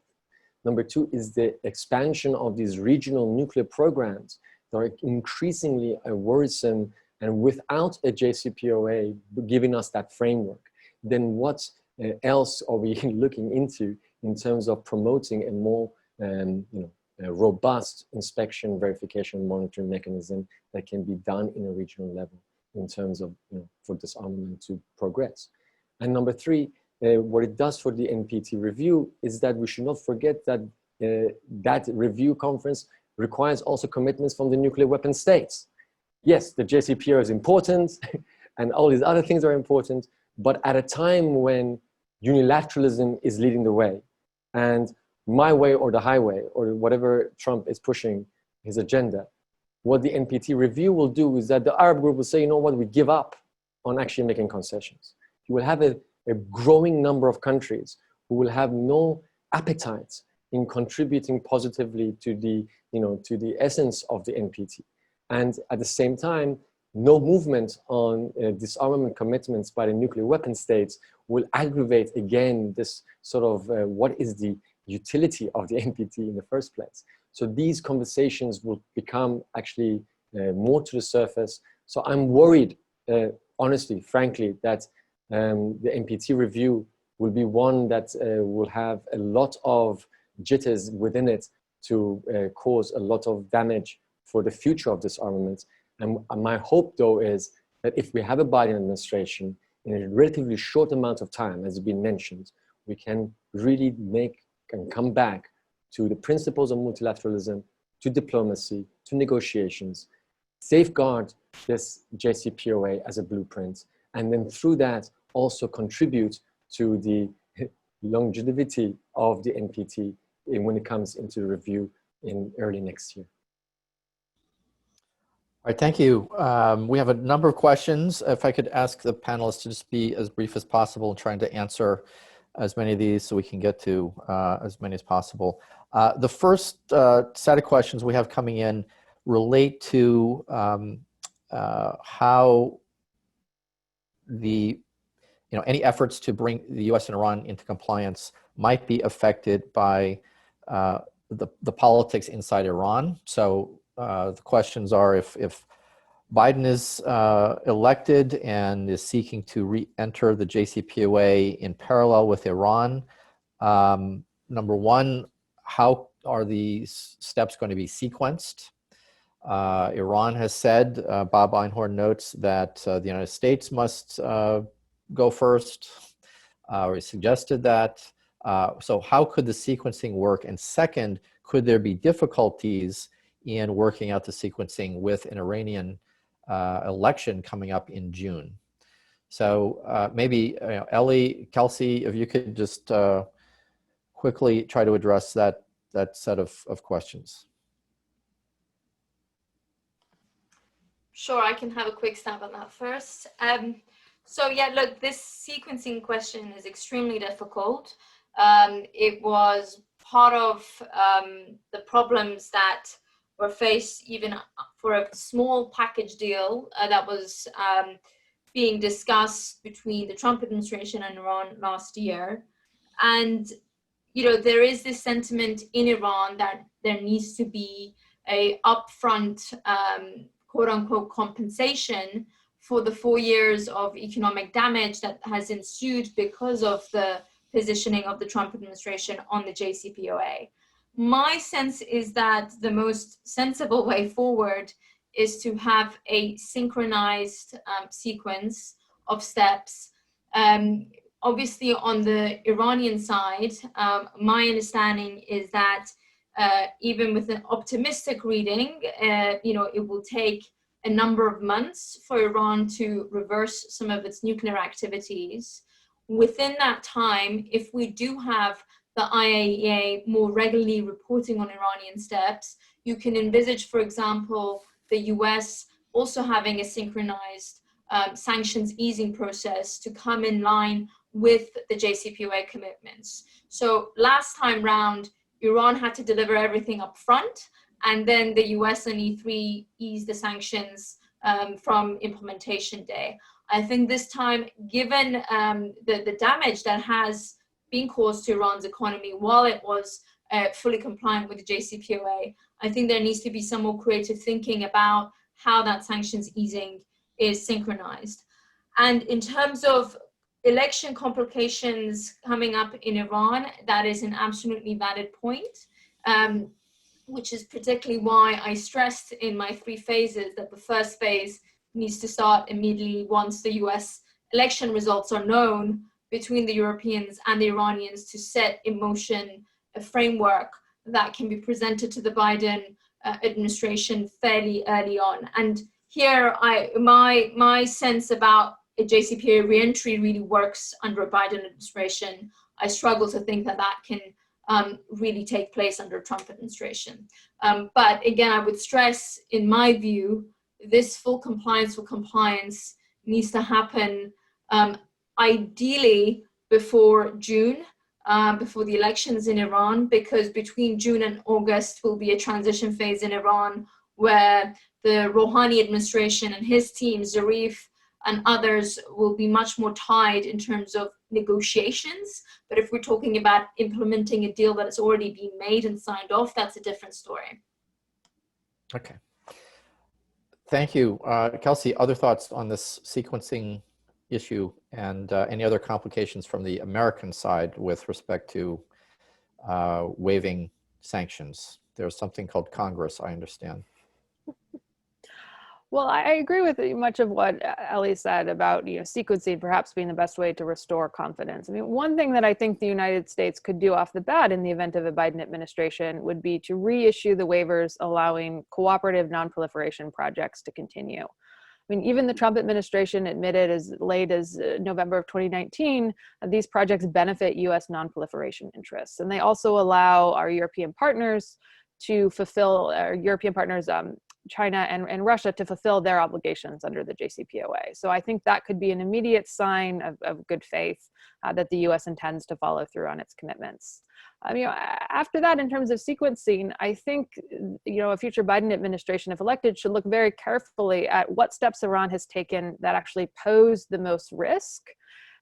Number 2 is the expansion of these regional nuclear programs that are increasingly worrisome, and without a JCPOA giving us that framework, then what else are we looking into in terms of promoting a more a robust inspection, verification, monitoring mechanism that can be done in a regional level in terms of, for disarmament to progress. And number 3, what it does for the NPT review is that we should not forget that that review conference requires also commitments from the nuclear weapon states. Yes, the JCPOA is important and all these other things are important, but at a time when unilateralism is leading the way and my way or the highway or whatever Trump is pushing his agenda, what the NPT review will do is that the Arab group will say, you know what, we give up on actually making concessions. You will have a growing number of countries who will have no appetite in contributing positively to the, to the essence of the NPT. And at the same time, no movement on disarmament commitments by the nuclear weapon states will aggravate again this sort of what is the utility of the NPT in the first place. So these conversations will become actually more to the surface. So I'm worried, honestly, frankly, that the NPT review will be one that will have a lot of jitters within it to cause a lot of damage for the future of disarmament. And my hope, though, is that if we have a Biden administration in a relatively short amount of time, as has been mentioned, we can really come back to the principles of multilateralism, to diplomacy, to negotiations, safeguard this JCPOA as a blueprint, and then through that also contribute to the longevity of the NPT when it comes into the review in early next year.
All right, thank you. We have a number of questions. If I could ask the panelists to just be as brief as possible in trying to answer as many of these so we can get to as many as possible. The first set of questions we have coming in relate to how the, any efforts to bring the US and Iran into compliance might be affected by the politics inside Iran. So the questions are if Biden is elected and is seeking to re-enter the JCPOA in parallel with Iran, number one, how are these steps going to be sequenced? Iran has said, Bob Einhorn notes that the United States must go first, or he suggested that. So how could the sequencing work? And second, could there be difficulties in working out the sequencing with an Iranian election coming up in June? So maybe Ellie, Kelsey, if you could just quickly try to address that set of questions.
Sure, I can have a quick stab at that first. So yeah, look, this sequencing question is extremely difficult. It was part of the problems that were faced even for a small package deal that was being discussed between the Trump administration and Iran last year. And, there is this sentiment in Iran that there needs to be a upfront quote unquote compensation for the 4 years of economic damage that has ensued because of the positioning of the Trump administration on the JCPOA. My sense is that the most sensible way forward is to have a synchronized sequence of steps. Obviously, on the Iranian side, my understanding is that even with an optimistic reading, it will take a number of months for Iran to reverse some of its nuclear activities. Within that time, if we do have the IAEA more regularly reporting on Iranian steps, you can envisage, for example, the US also having a synchronized sanctions easing process to come in line with the JCPOA commitments. So last time round, Iran had to deliver everything up front, and then the US and E3 eased the sanctions from implementation day. I think this time, given the damage that has been caused to Iran's economy while it was fully compliant with the JCPOA, I think there needs to be some more creative thinking about how that sanctions easing is synchronized. And in terms of election complications coming up in Iran, that is an absolutely valid point, which is particularly why I stressed in my 3 phases that the first phase needs to start immediately once the US election results are known, between the Europeans and the Iranians, to set in motion a framework that can be presented to the Biden administration fairly early on. And here, my sense about a JCPOA reentry really works under a Biden administration. I struggle to think that that can really take place under a Trump administration. But again, I would stress, in my view, this full compliance with compliance needs to happen ideally before June, before the elections in Iran, because between June and August will be a transition phase in Iran where the Rouhani administration and his team, Zarif and others, will be much more tied in terms of negotiations. But if we're talking about implementing a deal that has already been made and signed off, that's a different story.
Okay. Thank you. Kelsey, other thoughts on this sequencing issue and any other complications from the American side with respect to waiving sanctions? There's something called Congress, I understand.
Well, I agree with much of what Ellie said about sequencing perhaps being the best way to restore confidence. I mean, one thing that I think the United States could do off the bat in the event of a Biden administration would be to reissue the waivers allowing cooperative non-proliferation projects to continue. I mean, even the Trump administration admitted as late as November of 2019, these projects benefit US non-proliferation interests. And they also allow our European partners to fulfill, China and Russia, to fulfill their obligations under the JCPOA. So I think that could be an immediate sign of good faith that the US intends to follow through on its commitments. After that, in terms of sequencing, I think a future Biden administration, if elected, should look very carefully at what steps Iran has taken that actually pose the most risk,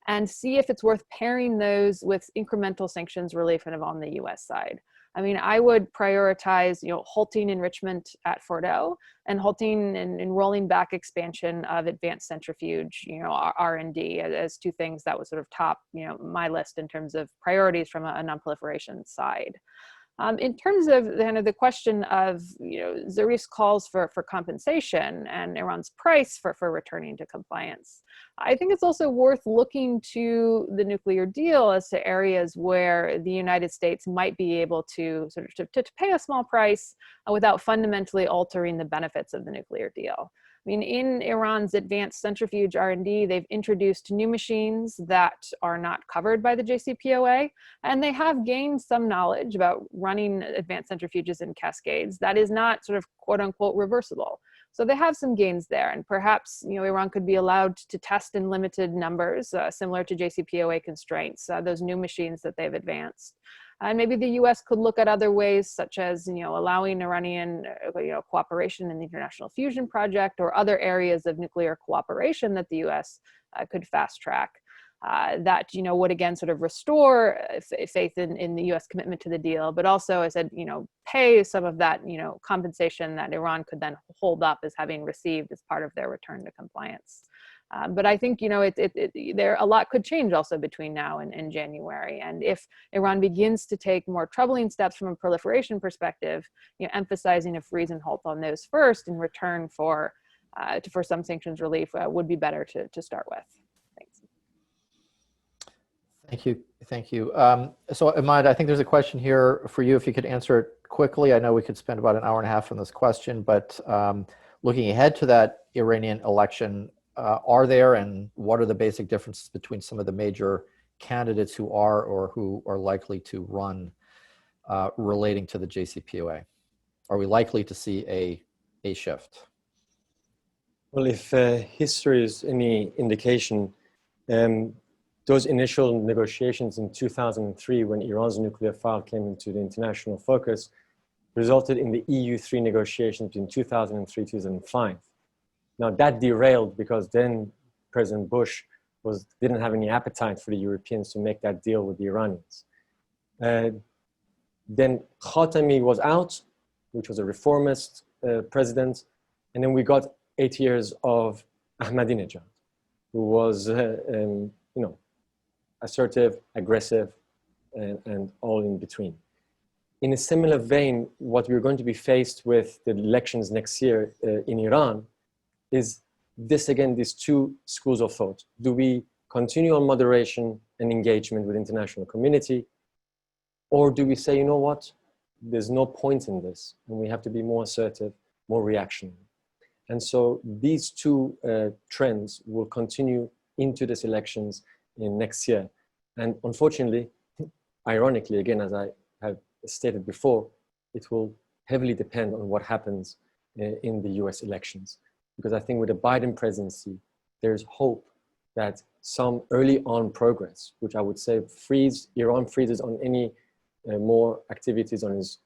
and see if it's worth pairing those with incremental sanctions relief on the US side. I mean, I would prioritize, halting enrichment at Fordo and halting and rolling back expansion of advanced centrifuge, R&D as 2 things that would sort of top, my list in terms of priorities from a non-proliferation side. In terms of the question of, Zarif's calls for compensation and Iran's price for returning to compliance, I think it's also worth looking to the nuclear deal as to areas where the United States might be able to sort of to pay a small price without fundamentally altering the benefits of the nuclear deal. I mean, in Iran's advanced centrifuge R&D, they've introduced new machines that are not covered by the JCPOA, and they have gained some knowledge about running advanced centrifuges in cascades that is not sort of quote unquote reversible. So they have some gains there, and perhaps Iran could be allowed to test in limited numbers, similar to JCPOA constraints, those new machines that they've advanced. And maybe the U.S. could look at other ways, such as allowing Iranian cooperation in the International Fusion Project, or other areas of nuclear cooperation that the U.S. Could fast track. That would again sort of restore faith in the U.S. commitment to the deal, but also, I said, pay some of that compensation that Iran could then hold up as having received as part of their return to compliance. But I think, there a lot could change also between now and January. And if Iran begins to take more troubling steps from a proliferation perspective, emphasizing a freeze and halt on those first in return for some sanctions relief would be better to start with. Thanks.
Thank you. So Ahmad, I think there's a question here for you, if you could answer it quickly. I know we could spend about an hour and a half on this question, but looking ahead to that Iranian election, are there, and what are the basic differences between some of the major candidates who are or who are likely to run relating to the JCPOA? Are we likely to see a shift?
Well, if history is any indication, those initial negotiations in 2003, when Iran's nuclear file came into the international focus, resulted in the EU3 negotiations between 2003 2005. Now that derailed because then President Bush didn't have any appetite for the Europeans to make that deal with the Iranians. Then Khatami was out, which was a reformist president, and then we got 8 years of Ahmadinejad, who was, assertive, aggressive, and all in between. In a similar vein, what we're going to be faced with the elections next year in Iran is this, again, these two schools of thought. Do we continue on moderation and engagement with international community? Or do we say, you know what, there's no point in this, and we have to be more assertive, more reactionary? And so these two trends will continue into these elections in next year. And unfortunately, ironically, again, as I have stated before, it will heavily depend on what happens in the US elections. Because I think with the Biden presidency, there's hope that some early on progress, which I would say Iran freezes on any more activities on its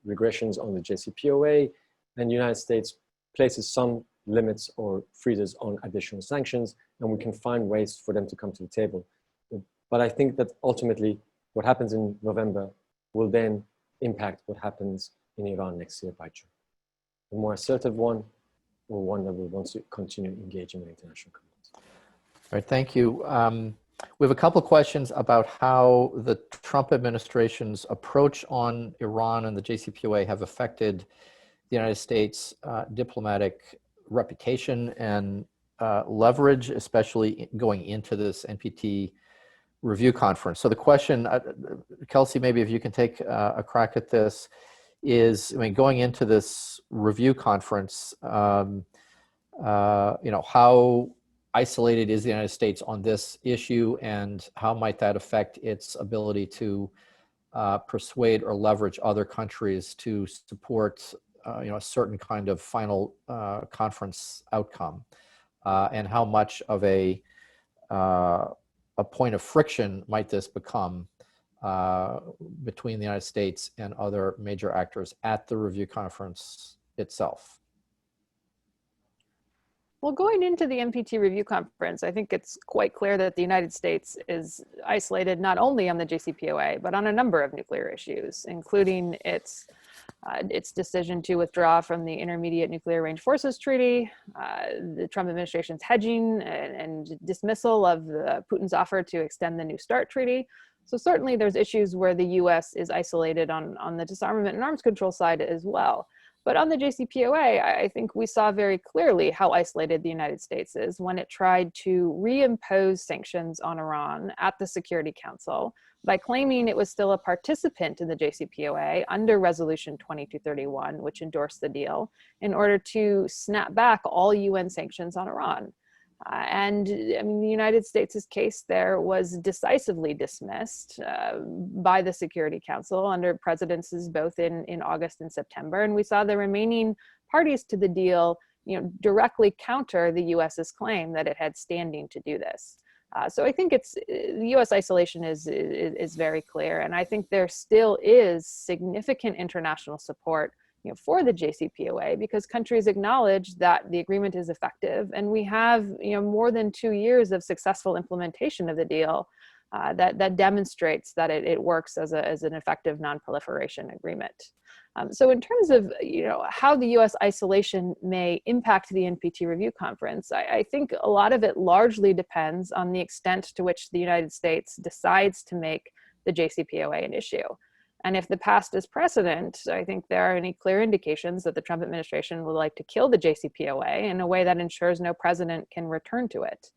regressions on the JCPOA, and the United States places some limits or freezes on additional sanctions, and we can find ways for them to come to the table. But I think that ultimately what happens in November will then impact what happens in Iran next year by June. A more assertive one, or one that will want to continue engaging with international community.
All right, thank you. We have a couple of questions about how the Trump administration's approach on Iran and the JCPOA have affected the United States' diplomatic reputation and leverage, especially going into this NPT review conference. So the question, Kelsey, maybe if you can take a crack at this, is, going into this review conference, how isolated is the United States on this issue, and how might that affect its ability to persuade or leverage other countries to support, a certain kind of final conference outcome, and how much of a point of friction might this become between the United States and other major actors at the review conference itself?
Well, going into the NPT review conference, I think it's quite clear that the United States is isolated not only on the JCPOA, but on a number of nuclear issues, including its decision to withdraw from the Intermediate Nuclear Range Forces Treaty, the Trump administration's hedging and dismissal of Putin's offer to extend the New START treaty. So certainly there's issues where the US is isolated on the disarmament and arms control side as well. But on the JCPOA, I think we saw very clearly how isolated the United States is when it tried to reimpose sanctions on Iran at the Security Council by claiming it was still a participant in the JCPOA under Resolution 2231, which endorsed the deal, in order to snap back all UN sanctions on Iran. And I mean, the United States' case there was decisively dismissed by the Security Council under presidencies both in August and September. And we saw the remaining parties to the deal, directly counter the US's claim that it had standing to do this. So I think the U.S. isolation is very clear, and I think there still is significant international support for the JCPOA, because countries acknowledge that the agreement is effective, and we have more than 2 years of successful implementation of the deal that demonstrates that it works as an effective non-proliferation agreement. So in terms of how the U.S. isolation may impact the NPT review conference, I think a lot of it largely depends on the extent to which the United States decides to make the JCPOA an issue. And if the past is precedent, I think there are any clear indications that the Trump administration would like to kill the JCPOA in a way that ensures no president can return to it.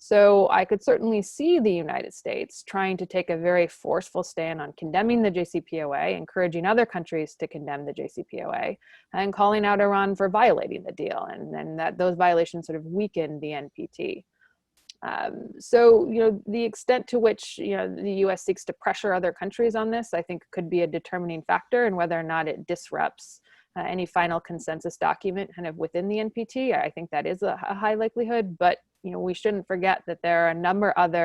So I could certainly see the United States trying to take a very forceful stand on condemning the JCPOA, encouraging other countries to condemn the JCPOA, and calling out Iran for violating the deal, and that those violations sort of weaken the NPT. So, the extent to which, the U.S. seeks to pressure other countries on this, I think could be a determining factor in whether or not it disrupts any final consensus document kind of within the NPT. I think that is a high likelihood, but we shouldn't forget that there are a number of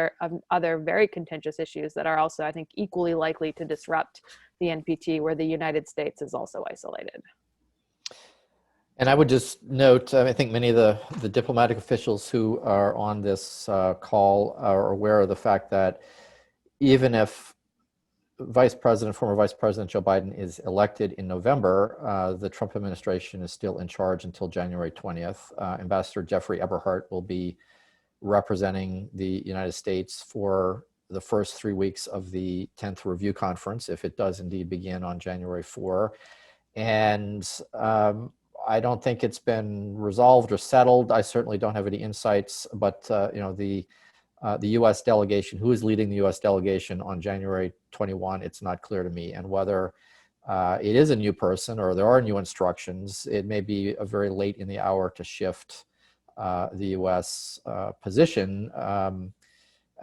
other very contentious issues that are also, I think, equally likely to disrupt the NPT, where the United States is also isolated.
And I would just note, I think many of the diplomatic officials who are on this call are aware of the fact that even if former Vice President Joe Biden is elected in November, the Trump administration is still in charge until January 20th. Ambassador Jeffrey Eberhardt will be representing the United States for the first 3 weeks of the 10th Review Conference, if it does indeed begin on January 4. And I don't think it's been resolved or settled. I certainly don't have any insights, but the U.S. delegation, who is leading the U.S. delegation on January 21, it's not clear to me. And whether it is a new person or there are new instructions, it may be a very late in the hour to shift the U.S. position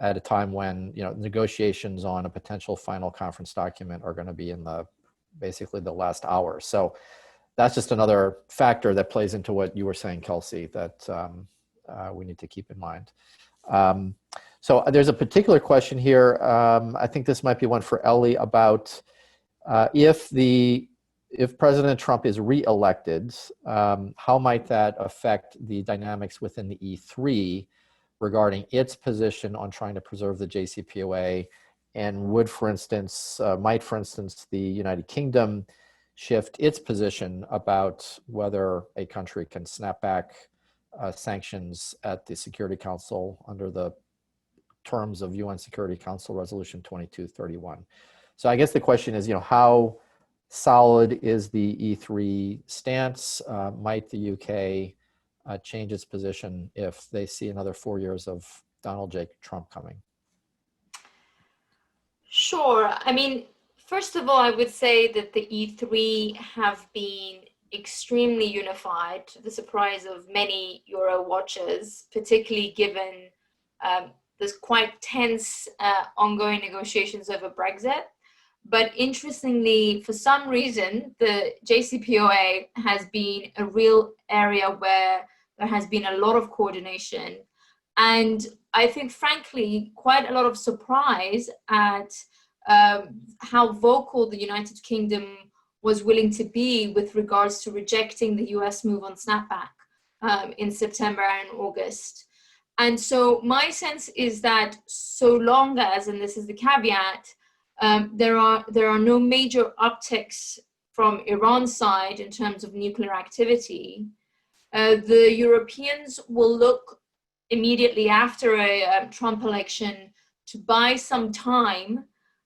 at a time when negotiations on a potential final conference document are going to be in basically the last hour. So that's just another factor that plays into what you were saying, Kelsey, that we need to keep in mind. So there's a particular question here. I think this might be one for Ellie about if President Trump is reelected, how might that affect the dynamics within the E3 regarding its position on trying to preserve the JCPOA, and might, for instance, the United Kingdom shift its position about whether a country can snap back sanctions at the Security Council under the terms of UN Security Council Resolution 2231. So I guess the question is, how solid is the E3 stance? Might the UK change its position if they see another 4 years of Donald J. Trump coming?
Sure. I mean, first of all, I would say that the E3 have been extremely unified, to the surprise of many Euro watchers, particularly given there's quite tense ongoing negotiations over Brexit. But interestingly, for some reason, the JCPOA has been a real area where there has been a lot of coordination. And I think, frankly, quite a lot of surprise at how vocal the United Kingdom was willing to be with regards to rejecting the US move on snapback in September and August. And so my sense is that so long as, and this is the caveat, there are no major upticks from Iran's side in terms of nuclear activity, the Europeans will look immediately after a Trump election to buy some time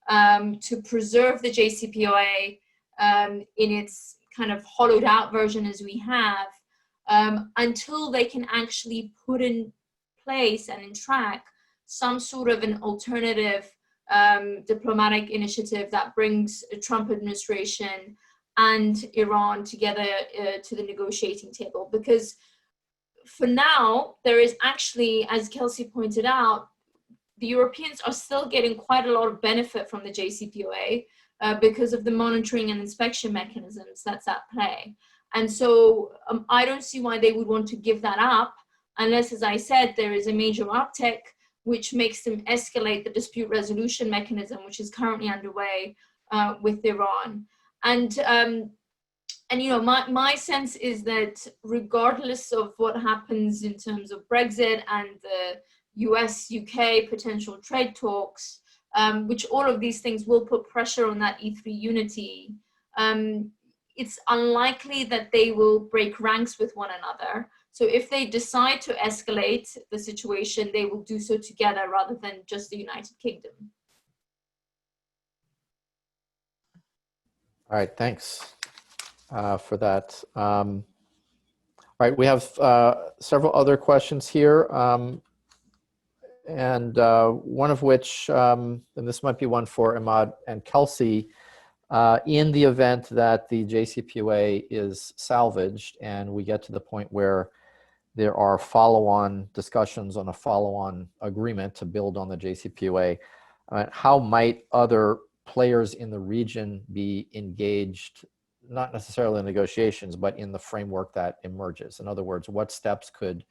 to preserve the JCPOA in its kind of hollowed out version as we have, until they can actually put in place and in track some sort of an alternative diplomatic initiative that brings a Trump administration and Iran together to the negotiating table. Because for now, there is actually, as Kelsey pointed out, the Europeans are still getting quite a lot of benefit from the JCPOA because of the monitoring and inspection mechanisms that's at play. And so I don't see why they would want to give that up unless, as I said, there is a major uptick which makes them escalate the dispute resolution mechanism, which is currently underway with Iran. And you know, my sense is that regardless of what happens in terms of Brexit and the US-UK potential trade talks, which all of these things will put pressure on that E3 unity, it's unlikely that they will break ranks with one another. So if they decide to escalate the situation, they will do so together rather than just the United Kingdom.
All right, thanks for that. All right, we have several other questions here, and one of which, and this might be one for Ahmad and Kelsey, in the event that the JCPOA is salvaged and we get to the point where there are follow-on discussions on a follow-on agreement to build on the JCPOA, how might other players in the region be engaged, not necessarily in negotiations, but in the framework that emerges? In other words, what steps could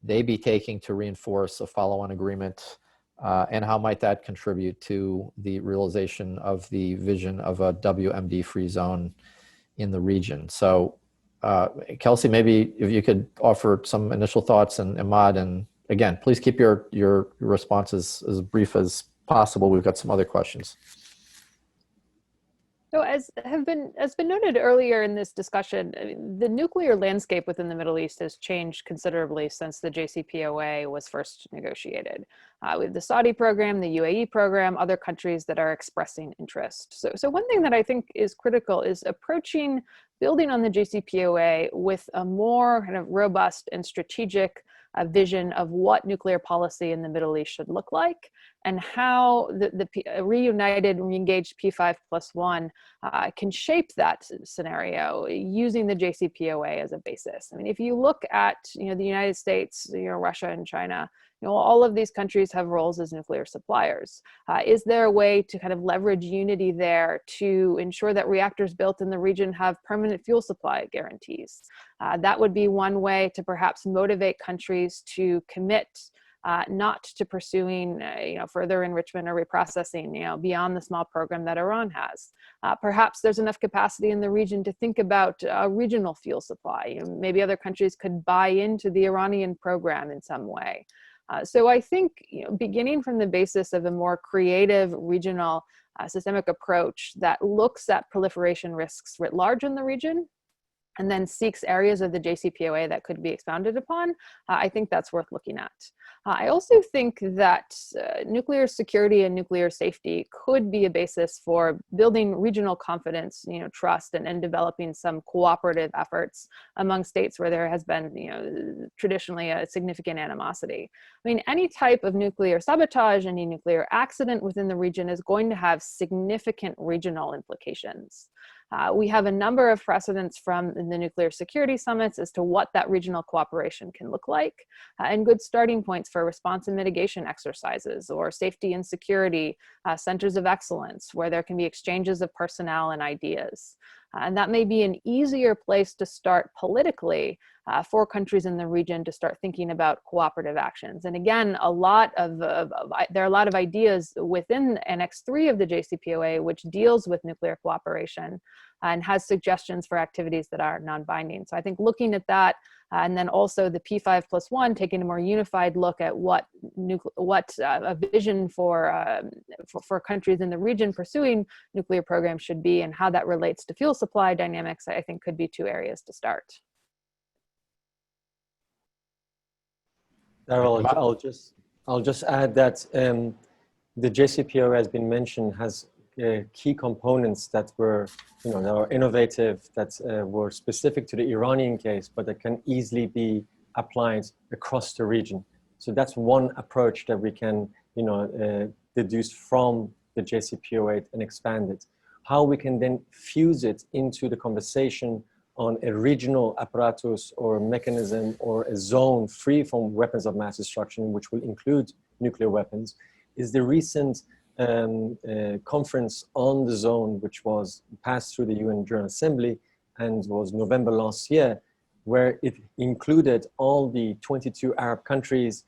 they be taking to reinforce a follow-on agreement, and how might that contribute to the realization of the vision of a WMD-free zone in the region? So, Kelsey, maybe if you could offer some initial thoughts, and Ahmad, and again, please keep your responses as brief as possible. We've got some other questions.
So as been noted earlier in this discussion, I mean, the nuclear landscape within the Middle East has changed considerably since the JCPOA was first negotiated. We have the Saudi program, the UAE program, other countries that are expressing interest. So one thing that I think is critical is approaching building on the JCPOA with a more kind of robust and strategic vision of what nuclear policy in the Middle East should look like, and how the reunited, re-engaged P5+1 can shape that scenario using the JCPOA as a basis. I mean, if you look at the United States, Russia and China, all of these countries have roles as nuclear suppliers. Is there a way to kind of leverage unity there to ensure that reactors built in the region have permanent fuel supply guarantees? That would be one way to perhaps motivate countries to commit not to pursuing further enrichment or reprocessing beyond the small program that Iran has. Perhaps there's enough capacity in the region to think about a regional fuel supply. Maybe other countries could buy into the Iranian program in some way. So I think beginning from the basis of a more creative regional systemic approach that looks at proliferation risks writ large in the region, and then seeks areas of the JCPOA that could be expounded upon, I think that's worth looking at. I also think that nuclear security and nuclear safety could be a basis for building regional confidence, trust, and developing some cooperative efforts among states where there has been, traditionally a significant animosity. I mean, any type of nuclear sabotage, any nuclear accident within the region is going to have significant regional implications. We have a number of precedents from the nuclear security summits as to what that regional cooperation can look like, and good starting points for response and mitigation exercises or safety and security centers of excellence where there can be exchanges of personnel and ideas. And that may be an easier place to start politically for countries in the region to start thinking about cooperative actions. And again, there are a lot of ideas within Annex 3 of the JCPOA which deals with nuclear cooperation and has suggestions for activities that are non-binding. So I think looking at that, and then also the P5+1, taking a more unified look at what a vision for countries in the region pursuing nuclear programs should be, and how that relates to fuel supply dynamics, I think could be two areas to start.
Darrell, I'll just add that the JCPOA has been mentioned has key components that were, that are innovative, that were specific to the Iranian case, but that can easily be applied across the region. So that's one approach that we can, deduce from the JCPOA and expand it. How we can then fuse it into the conversation on a regional apparatus or mechanism or a zone free from weapons of mass destruction, which will include nuclear weapons, is the recent conference on the zone, which was passed through the UN General Assembly and was November last year, where it included all the 22 Arab countries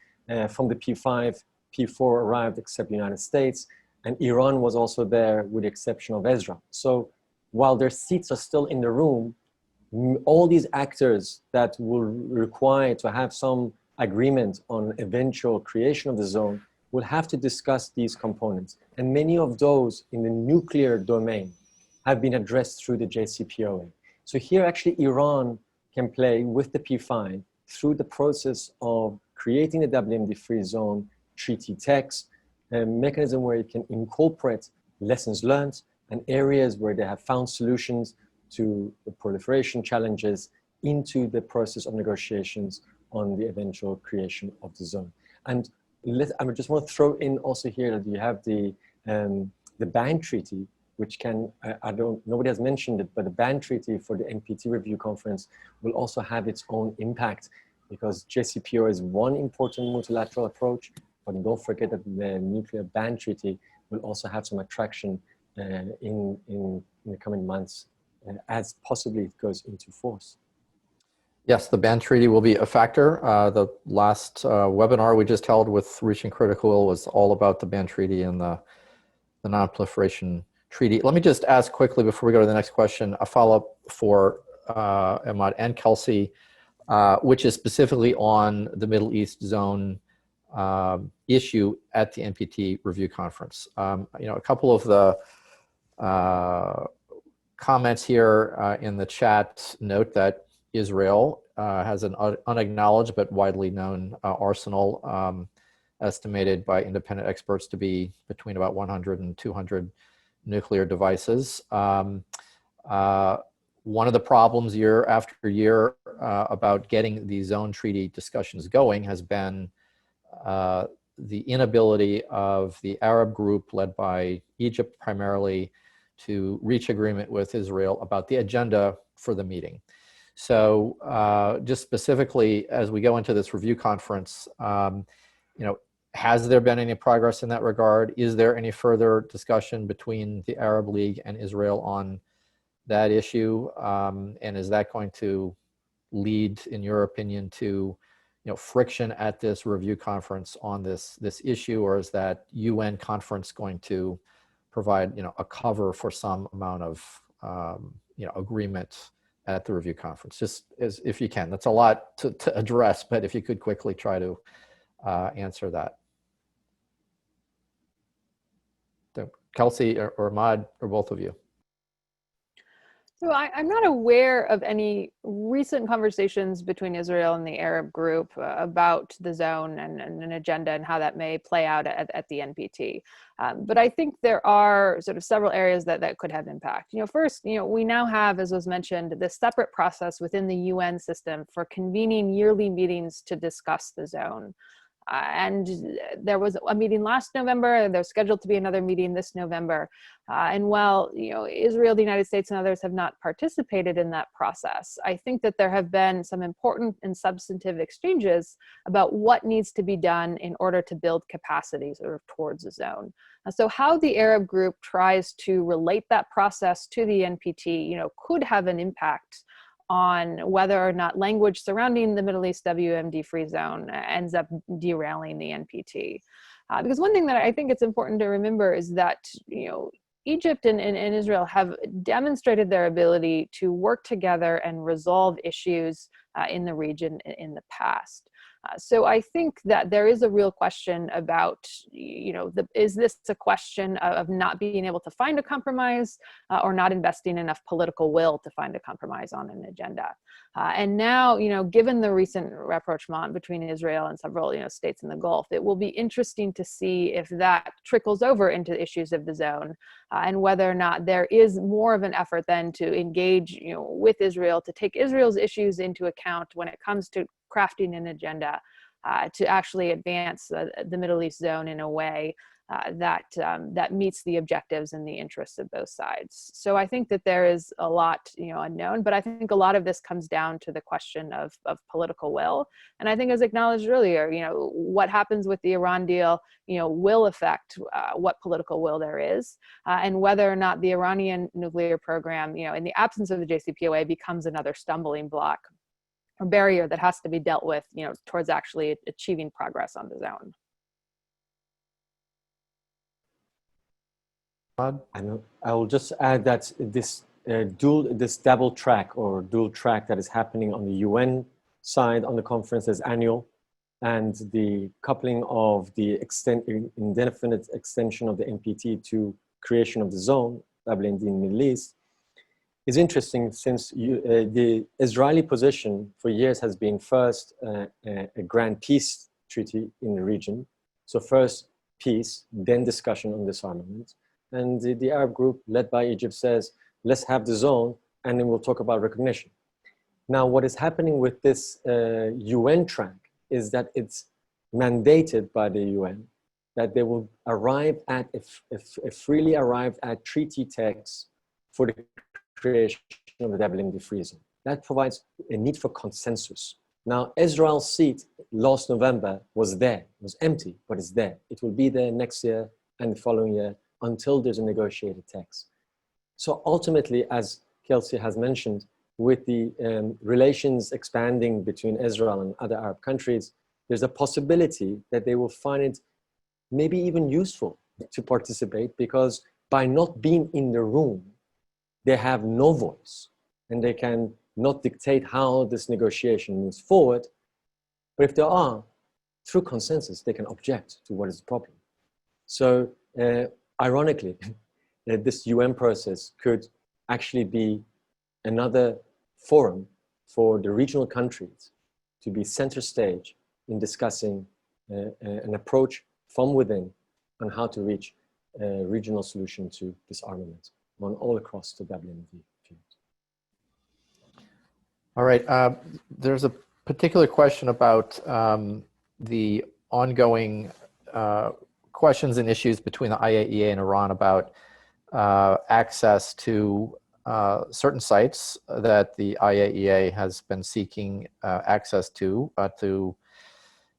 from the P5, P4 arrived except the United States, and Iran was also there with the exception of Israel. So while their seats are still in the room, all these actors that will require to have some agreement on eventual creation of the zone will have to discuss these components. And many of those in the nuclear domain have been addressed through the JCPOA. So here actually Iran can play with the P5 through the process of creating a WMD-free zone treaty text, a mechanism where it can incorporate lessons learned and areas where they have found solutions to the proliferation challenges into the process of negotiations on the eventual creation of the zone. And I just want to throw in also here that you have the ban treaty, which can, nobody has mentioned it, but the ban treaty for the NPT review conference will also have its own impact, because JCPOA is one important multilateral approach, but don't forget that the nuclear ban treaty will also have some attraction in the coming months as possibly it goes into force.
Yes, the ban treaty will be a factor. The last webinar we just held with Reaching Critical was all about the ban treaty and the non-proliferation treaty. Let me just ask quickly before we go to the next question, a follow-up for Ahmad and Kelsey, which is specifically on the Middle East zone issue at the NPT review conference. A couple of the comments here in the chat note that Israel has an unacknowledged but widely known arsenal estimated by independent experts to be between about 100 and 200 nuclear devices. One of the problems year after year about getting the zone treaty discussions going has been the inability of the Arab group led by Egypt primarily to reach agreement with Israel about the agenda for the meeting. So just specifically as we go into this review conference, has there been any progress in that regard? Is there any further discussion between the Arab League and Israel on that issue? And is that going to lead, in your opinion, to friction at this review conference on this issue, or is that UN conference going to provide a cover for some amount of agreement at the review conference? Just as if you can. That's a lot to address, but if you could quickly try to answer that. So, Kelsey or Ahmad, or both of you.
So I'm not aware of any recent conversations between Israel and the Arab group about the zone and an agenda and how that may play out at the NPT. But I think there are sort of several areas that could have impact. First, we now have, as was mentioned, this separate process within the UN system for convening yearly meetings to discuss the zone. And there was a meeting last November, there's scheduled to be another meeting this November. And while Israel, the United States, and others have not participated in that process, I think that there have been some important and substantive exchanges about what needs to be done in order to build capacity sort of towards the zone. So how the Arab group tries to relate that process to the NPT, could have an impact on whether or not language surrounding the Middle East WMD-free zone ends up derailing the NPT. Because one thing that I think it's important to remember is that, Egypt and Israel have demonstrated their ability to work together and resolve issues in the region in the past. So I think that there is a real question about, is this a question of not being able to find a compromise or not investing enough political will to find a compromise on an agenda? And now, given the recent rapprochement between Israel and several, states in the Gulf, it will be interesting to see if that trickles over into issues of the zone and whether or not there is more of an effort then to engage, with Israel, to take Israel's issues into account when it comes to crafting an agenda to actually advance the Middle East zone in a way that meets the objectives and the interests of both sides. So I think that there is a lot unknown, but I think a lot of this comes down to the question of political will. And I think, as acknowledged earlier, what happens with the Iran deal will affect what political will there is, and whether or not the Iranian nuclear program in the absence of the JCPOA becomes another stumbling block or barrier that has to be dealt with, towards actually achieving progress on the zone.
I will just add that this double track or dual track that is happening on the UN side on the conference is annual, and the coupling of the indefinite extension of the NPT to creation of the zone, WMD in the Middle East, is interesting since the Israeli position for years has been first a grand peace treaty in the region. So first peace, then discussion on disarmament. And the Arab group led by Egypt says, let's have the zone and then we'll talk about recognition. Now, what is happening with this UN track is that it's mandated by the UN that they will arrive at a freely arrived at treaty text for the creation of the double free zone. That provides a need for consensus. Now, Israel's seat last November was there, it was empty, but it's there. It will be there next year and the following year until there's a negotiated text. So ultimately, as Kelsey has mentioned, with the relations expanding between Israel and other Arab countries, there's a possibility that they will find it maybe even useful to participate, because by not being in the room, they have no voice and they can not dictate how this negotiation moves forward. But if there are, through consensus, they can object to what is the problem. So ironically, this UN process could actually be another forum for the regional countries to be center stage in discussing an approach from within on how to reach a regional solution to disarmament on all across the WMD field.
All right, there's a particular question about the ongoing questions and issues between the IAEA and Iran about access to certain sites that the IAEA has been seeking access to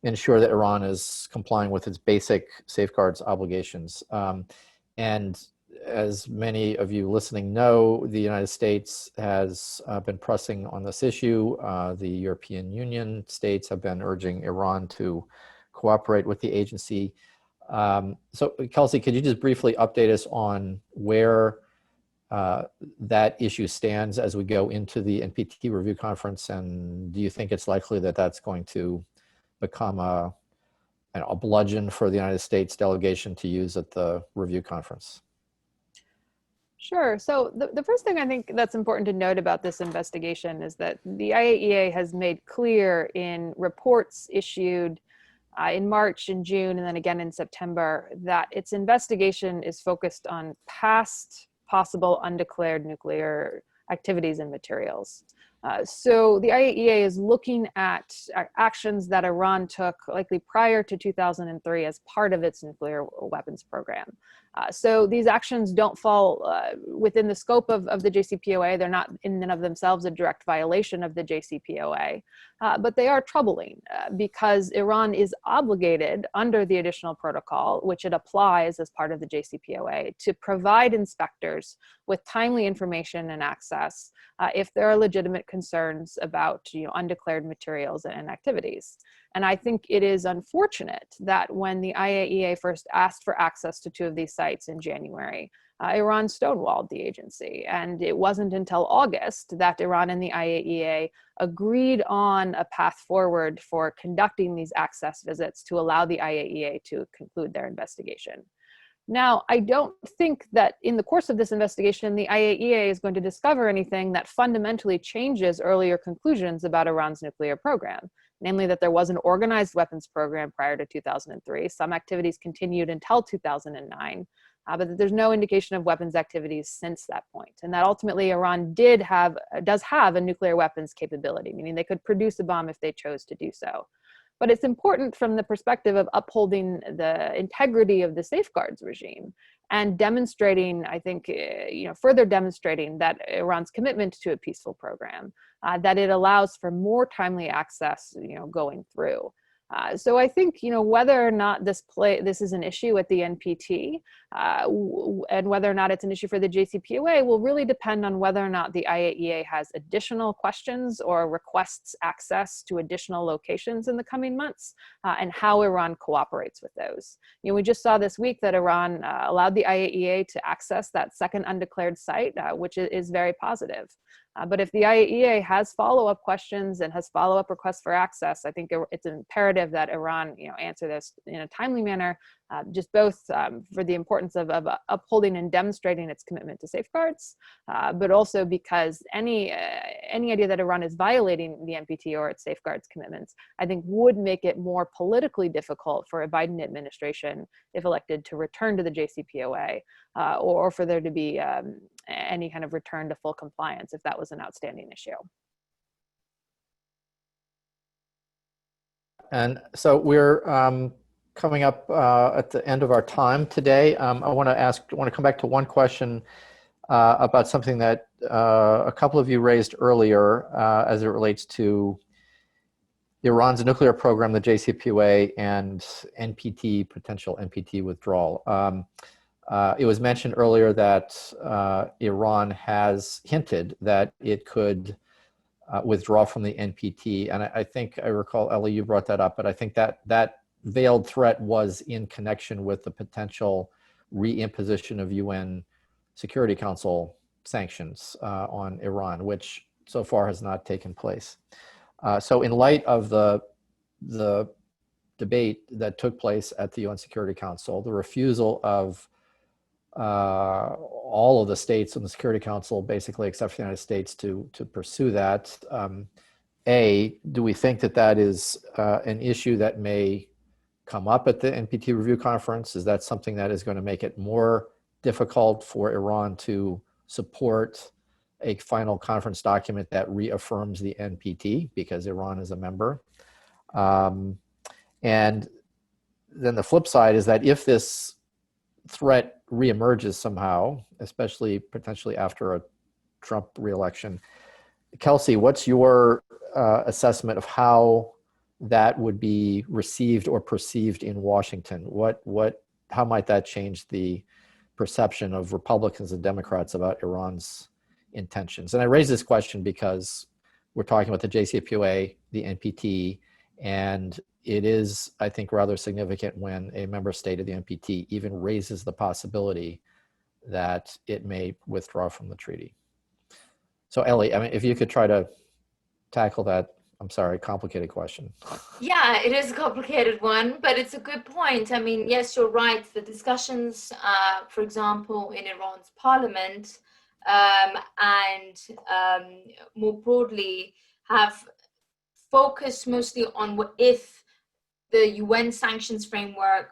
ensure that Iran is complying with its basic safeguards obligations. And as many of you listening know, the United States has been pressing on this issue. The European Union states have been urging Iran to cooperate with the agency. So Kelsey, could you just briefly update us on where that issue stands as we go into the NPT review conference? And do you think it's likely that that's going to become a bludgeon for the United States delegation to use at the review conference?
Sure. So the first thing I think that's important to note about this investigation is that the IAEA has made clear in reports issued in March, in June, and then again in September, that its investigation is focused on past possible undeclared nuclear activities and materials. So the IAEA is looking at actions that Iran took likely prior to 2003 as part of its nuclear weapons program. So these actions don't fall within the scope of the Jcpoa. They're not in and of themselves a direct violation of the Jcpoa, but they are troubling because Iran is obligated under the additional protocol, which it applies as part of the Jcpoa, to provide inspectors with timely information and access if there are legitimate concerns about undeclared materials and activities. And I think it is unfortunate that when the IAEA first asked for access to two of these sites in January, Iran stonewalled the agency. And it wasn't until August that Iran and the IAEA agreed on a path forward for conducting these access visits to allow the IAEA to conclude their investigation. Now, I don't think that in the course of this investigation, the IAEA is going to discover anything that fundamentally changes earlier conclusions about Iran's nuclear program, namely that there was an organized weapons program prior to 2003. Some activities continued until 2009, but that there's no indication of weapons activities since that point. And that ultimately Iran does have a nuclear weapons capability, meaning they could produce a bomb if they chose to do so. But it's important from the perspective of upholding the integrity of the safeguards regime and demonstrating, I think, further demonstrating that Iran's commitment to a peaceful program, that it allows for more timely access, going through. So I think, whether or not this is an issue at the NPT and whether or not it's an issue for the Jcpoa will really depend on whether or not the IAEA has additional questions or requests access to additional locations in the coming months and how Iran cooperates with those. We just saw this week that Iran allowed the IAEA to access that second undeclared site, which is very positive. But if the IAEA has follow-up questions and has follow-up requests for access, I think it's imperative imperative that Iran, answer this in a timely manner, just both for the importance of upholding and demonstrating its commitment to safeguards, but also because any idea that Iran is violating the NPT or its safeguards commitments, I think would make it more politically difficult for a Biden administration, if elected, to return to the JCPOA, or for there to be any kind of return to full compliance if that was an outstanding issue.
And so we're coming up at the end of our time today. I want to come back to one question about something that a couple of you raised earlier as it relates to Iran's nuclear program, the JCPOA, and NPT, potential NPT withdrawal. It was mentioned earlier that Iran has hinted that it could withdraw from the NPT. And I think I recall, Ellie, you brought that up, but I think that veiled threat was in connection with the potential reimposition of UN Security Council sanctions on Iran, which so far has not taken place. So in light of the debate that took place at the UN Security Council, the refusal of all of the states in the Security Council, basically except for the United States, to pursue that. Do we think that is an issue that may come up at the NPT review conference? Is that something that is going to make it more difficult for Iran to support a final conference document that reaffirms the NPT because Iran is a member? And then the flip side is that if this threat reemerges somehow, especially potentially after a Trump reelection, Kelsey, what's your assessment of how that would be received or perceived in Washington? How might that change the perception of Republicans and Democrats about Iran's intentions? And I raise this question because we're talking about the JCPOA, the NPT, and it is, I think, rather significant when a member state of the NPT even raises the possibility that it may withdraw from the treaty. So Ellie, I mean, if you could try to tackle that, I'm sorry, complicated question.
Yeah, it is a complicated one, but it's a good point. I mean, yes, you're right. The discussions, for example, in Iran's parliament and more broadly have focused mostly on what if the UN sanctions framework,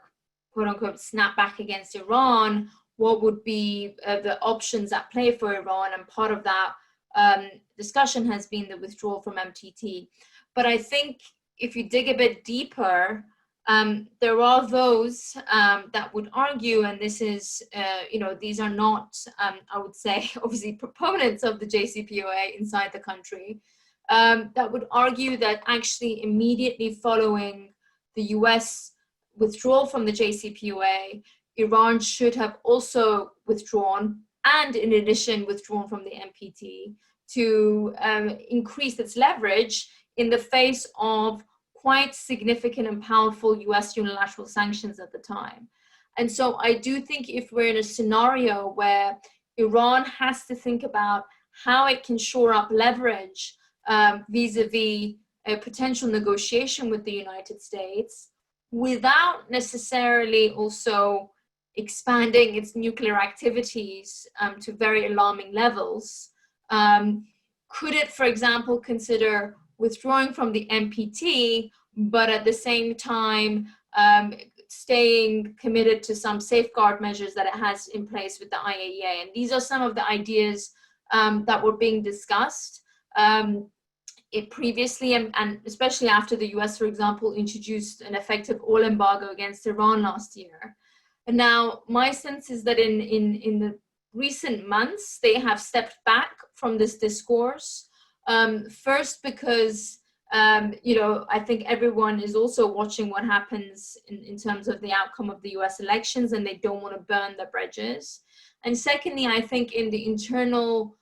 quote unquote, snap back against Iran, what would be the options at play for Iran? And part of that discussion has been the withdrawal from MTT. But I think if you dig a bit deeper, there are those that would argue, and this is, these are not, I would say, obviously proponents of the JCPOA inside the country, that would argue that actually immediately following the US withdrawal from the JCPOA, Iran should have also withdrawn, and in addition withdrawn from the NPT to increase its leverage in the face of quite significant and powerful US unilateral sanctions at the time. And so I do think if we're in a scenario where Iran has to think about how it can shore up leverage vis-a-vis a potential negotiation with the United States without necessarily also expanding its nuclear activities to very alarming levels, could it, for example, consider withdrawing from the NPT, but at the same time staying committed to some safeguard measures that it has in place with the IAEA? And these are some of the ideas that were being discussed. It previously, and especially after the US, for example, introduced an effective oil embargo against Iran last year. And now my sense is that in the recent months, they have stepped back from this discourse. First, because, I think everyone is also watching what happens in terms of the outcome of the US elections, and they don't want to burn the bridges. And secondly, I think in the internal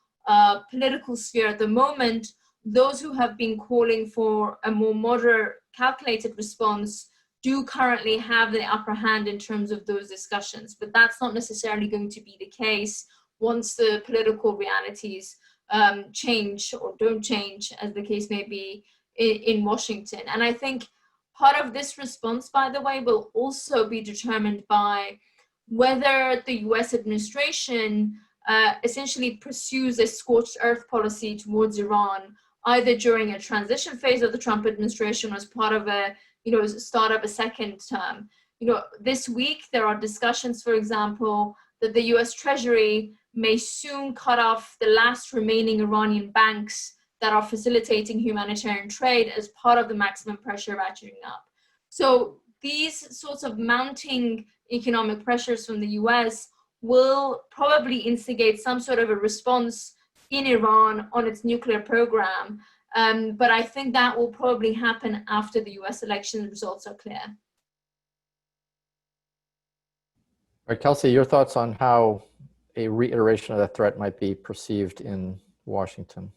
political sphere at the moment, those who have been calling for a more moderate, calculated response do currently have the upper hand in terms of those discussions. But that's not necessarily going to be the case once the political realities change or don't change, as the case may be, in Washington. And I think Part of this response, by the way, will also be determined by whether the US administration essentially pursues a scorched earth policy towards Iran, either during a transition phase of the Trump administration or as part of a, start of a second term. This week there are discussions, for example, that the US Treasury may soon cut off the last remaining Iranian banks that are facilitating humanitarian trade as part of the maximum pressure ratcheting up. So these sorts of mounting economic pressures from the US will probably instigate some sort of a response in Iran on its nuclear program. But I think that will probably happen after the US election results are clear.
All right, Kelsey, your thoughts on how a reiteration of that threat might be perceived in Washington?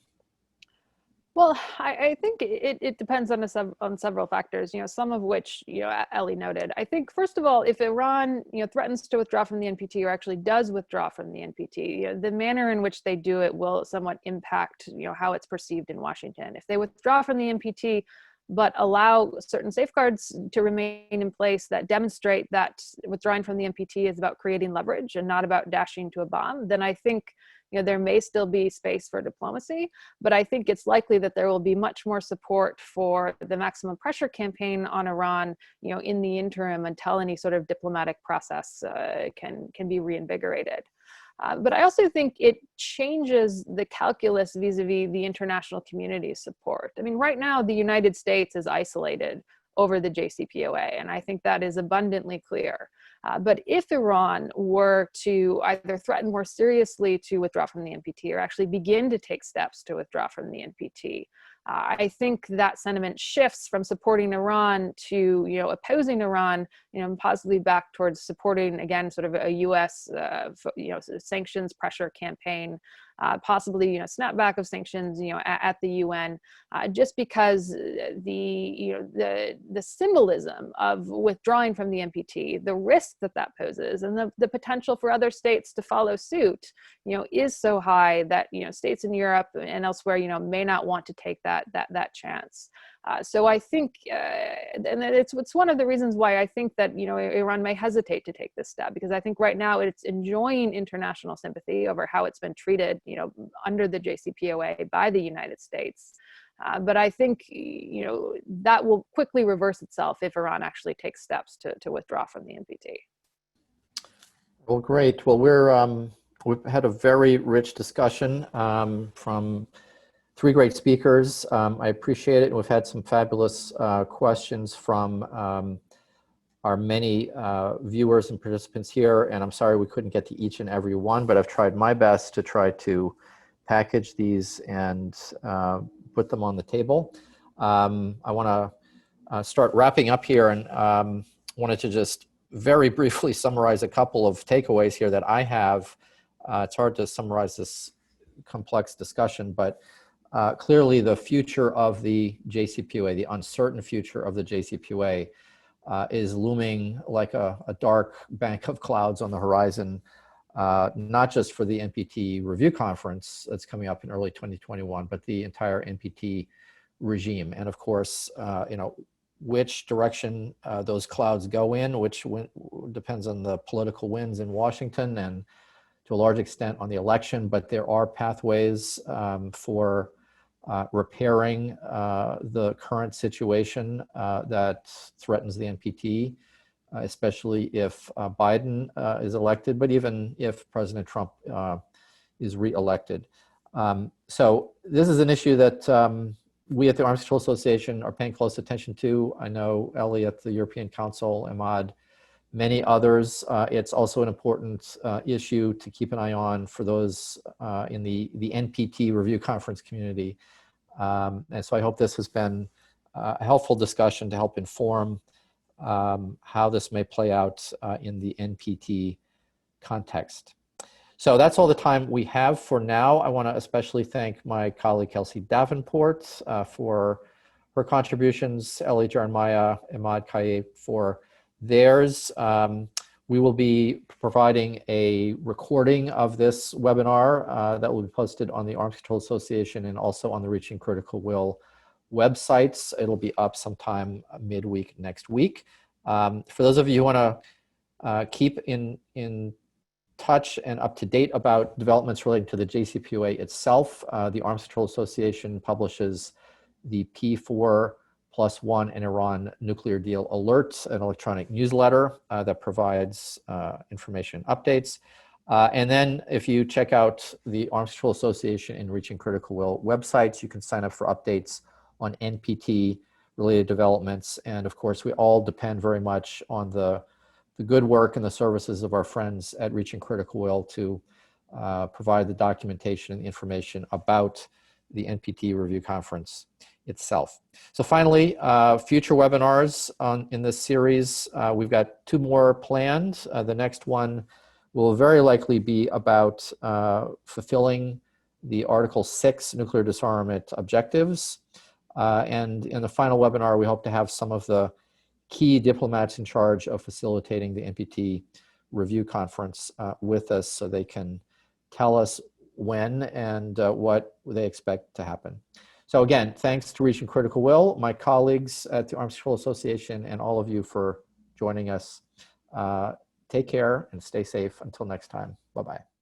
Well, I think it depends on several factors, some of which, Ellie noted. I think, first of all, if Iran, threatens to withdraw from the NPT or actually does withdraw from the NPT, the manner in which they do it will somewhat impact, how it's perceived in Washington. If they withdraw from the NPT, but allow certain safeguards to remain in place that demonstrate that withdrawing from the NPT is about creating leverage and not about dashing to a bomb, then I think there may still be space for diplomacy, but I think it's likely that there will be much more support for the maximum pressure campaign on Iran, in the interim until any sort of diplomatic process can be reinvigorated. But I also think it changes the calculus vis-a-vis the international community's support. I mean, right now, the United States is isolated over the Jcpoa, and I think that is abundantly clear. But if Iran were to either threaten more seriously to withdraw from the NPT or actually begin to take steps to withdraw from the NPT, I think that sentiment shifts from supporting Iran to, opposing Iran, possibly back towards supporting, again, sort of a U.S., sanctions pressure campaign, possibly, snapback of sanctions, at the UN, just because the symbolism of withdrawing from the NPT, the risk that poses, and the potential for other states to follow suit, is so high that, states in Europe and elsewhere, may not want to take that chance. So I think, and it's one of the reasons why I think that, Iran may hesitate to take this step, because I think right now it's enjoying international sympathy over how it's been treated, under the Jcpoa by the United States. But I think, that will quickly reverse itself if Iran actually takes steps to withdraw from the NPT.
Well, great. Well, we've had a very rich discussion from three great speakers. I appreciate it. And we've had some fabulous questions from our many viewers and participants here. And I'm sorry we couldn't get to each and every one, but I've tried my best to try to package these and put them on the table. I want to start wrapping up here, and wanted to just very briefly summarize a couple of takeaways here that I have. It's hard to summarize this complex discussion, but clearly the future of the Jcpoa, the uncertain future of the Jcpoa, is looming like a dark bank of clouds on the horizon, not just for the NPT review conference that's coming up in early 2021, but the entire NPT regime. And of course, which direction those clouds go in, which depends on the political winds in Washington and to a large extent on the election, but there are pathways for repairing the current situation that threatens the NPT, especially if Biden is elected, but even if President Trump is reelected. So this is an issue that we at the Arms Control Association are paying close attention to. I know Ellie at the European Council, Ahmad, many others. It's also an important issue to keep an eye on for those in the NPT review conference community. And so I hope this has been a helpful discussion to help inform how this may play out in the NPT context. So that's all the time we have for now. I want to especially thank my colleague Kelsey Davenport for her contributions, Ellie Jarmaya, Ahmad Kaye for theirs. We will be providing a recording of this webinar that will be posted on the Arms Control Association and also on the Reaching Critical Will websites. It'll be up sometime midweek next week. For those of you who want to keep in touch and up to date about developments relating to the JCPOA itself, the Arms Control Association publishes the P4+1 and Iran nuclear deal alert, an electronic newsletter that provides information updates. And then if you check out the Arms Control Association and Reaching Critical Will websites, you can sign up for updates on NPT related developments. And of course, we all depend very much on the good work and the services of our friends at Reaching Critical Will to provide the documentation and the information about the NPT review conference itself. So finally, future webinars in this series, we've got 2 more planned. The next one will very likely be about fulfilling the Article 6 nuclear disarmament objectives. And in the final webinar, we hope to have some of the key diplomats in charge of facilitating the NPT review conference with us so they can tell us when and what they expect to happen. So again, thanks to Reaching Critical Will, my colleagues at the Arms Control Association, and all of you for joining us. Take care and stay safe until next time. Bye-bye.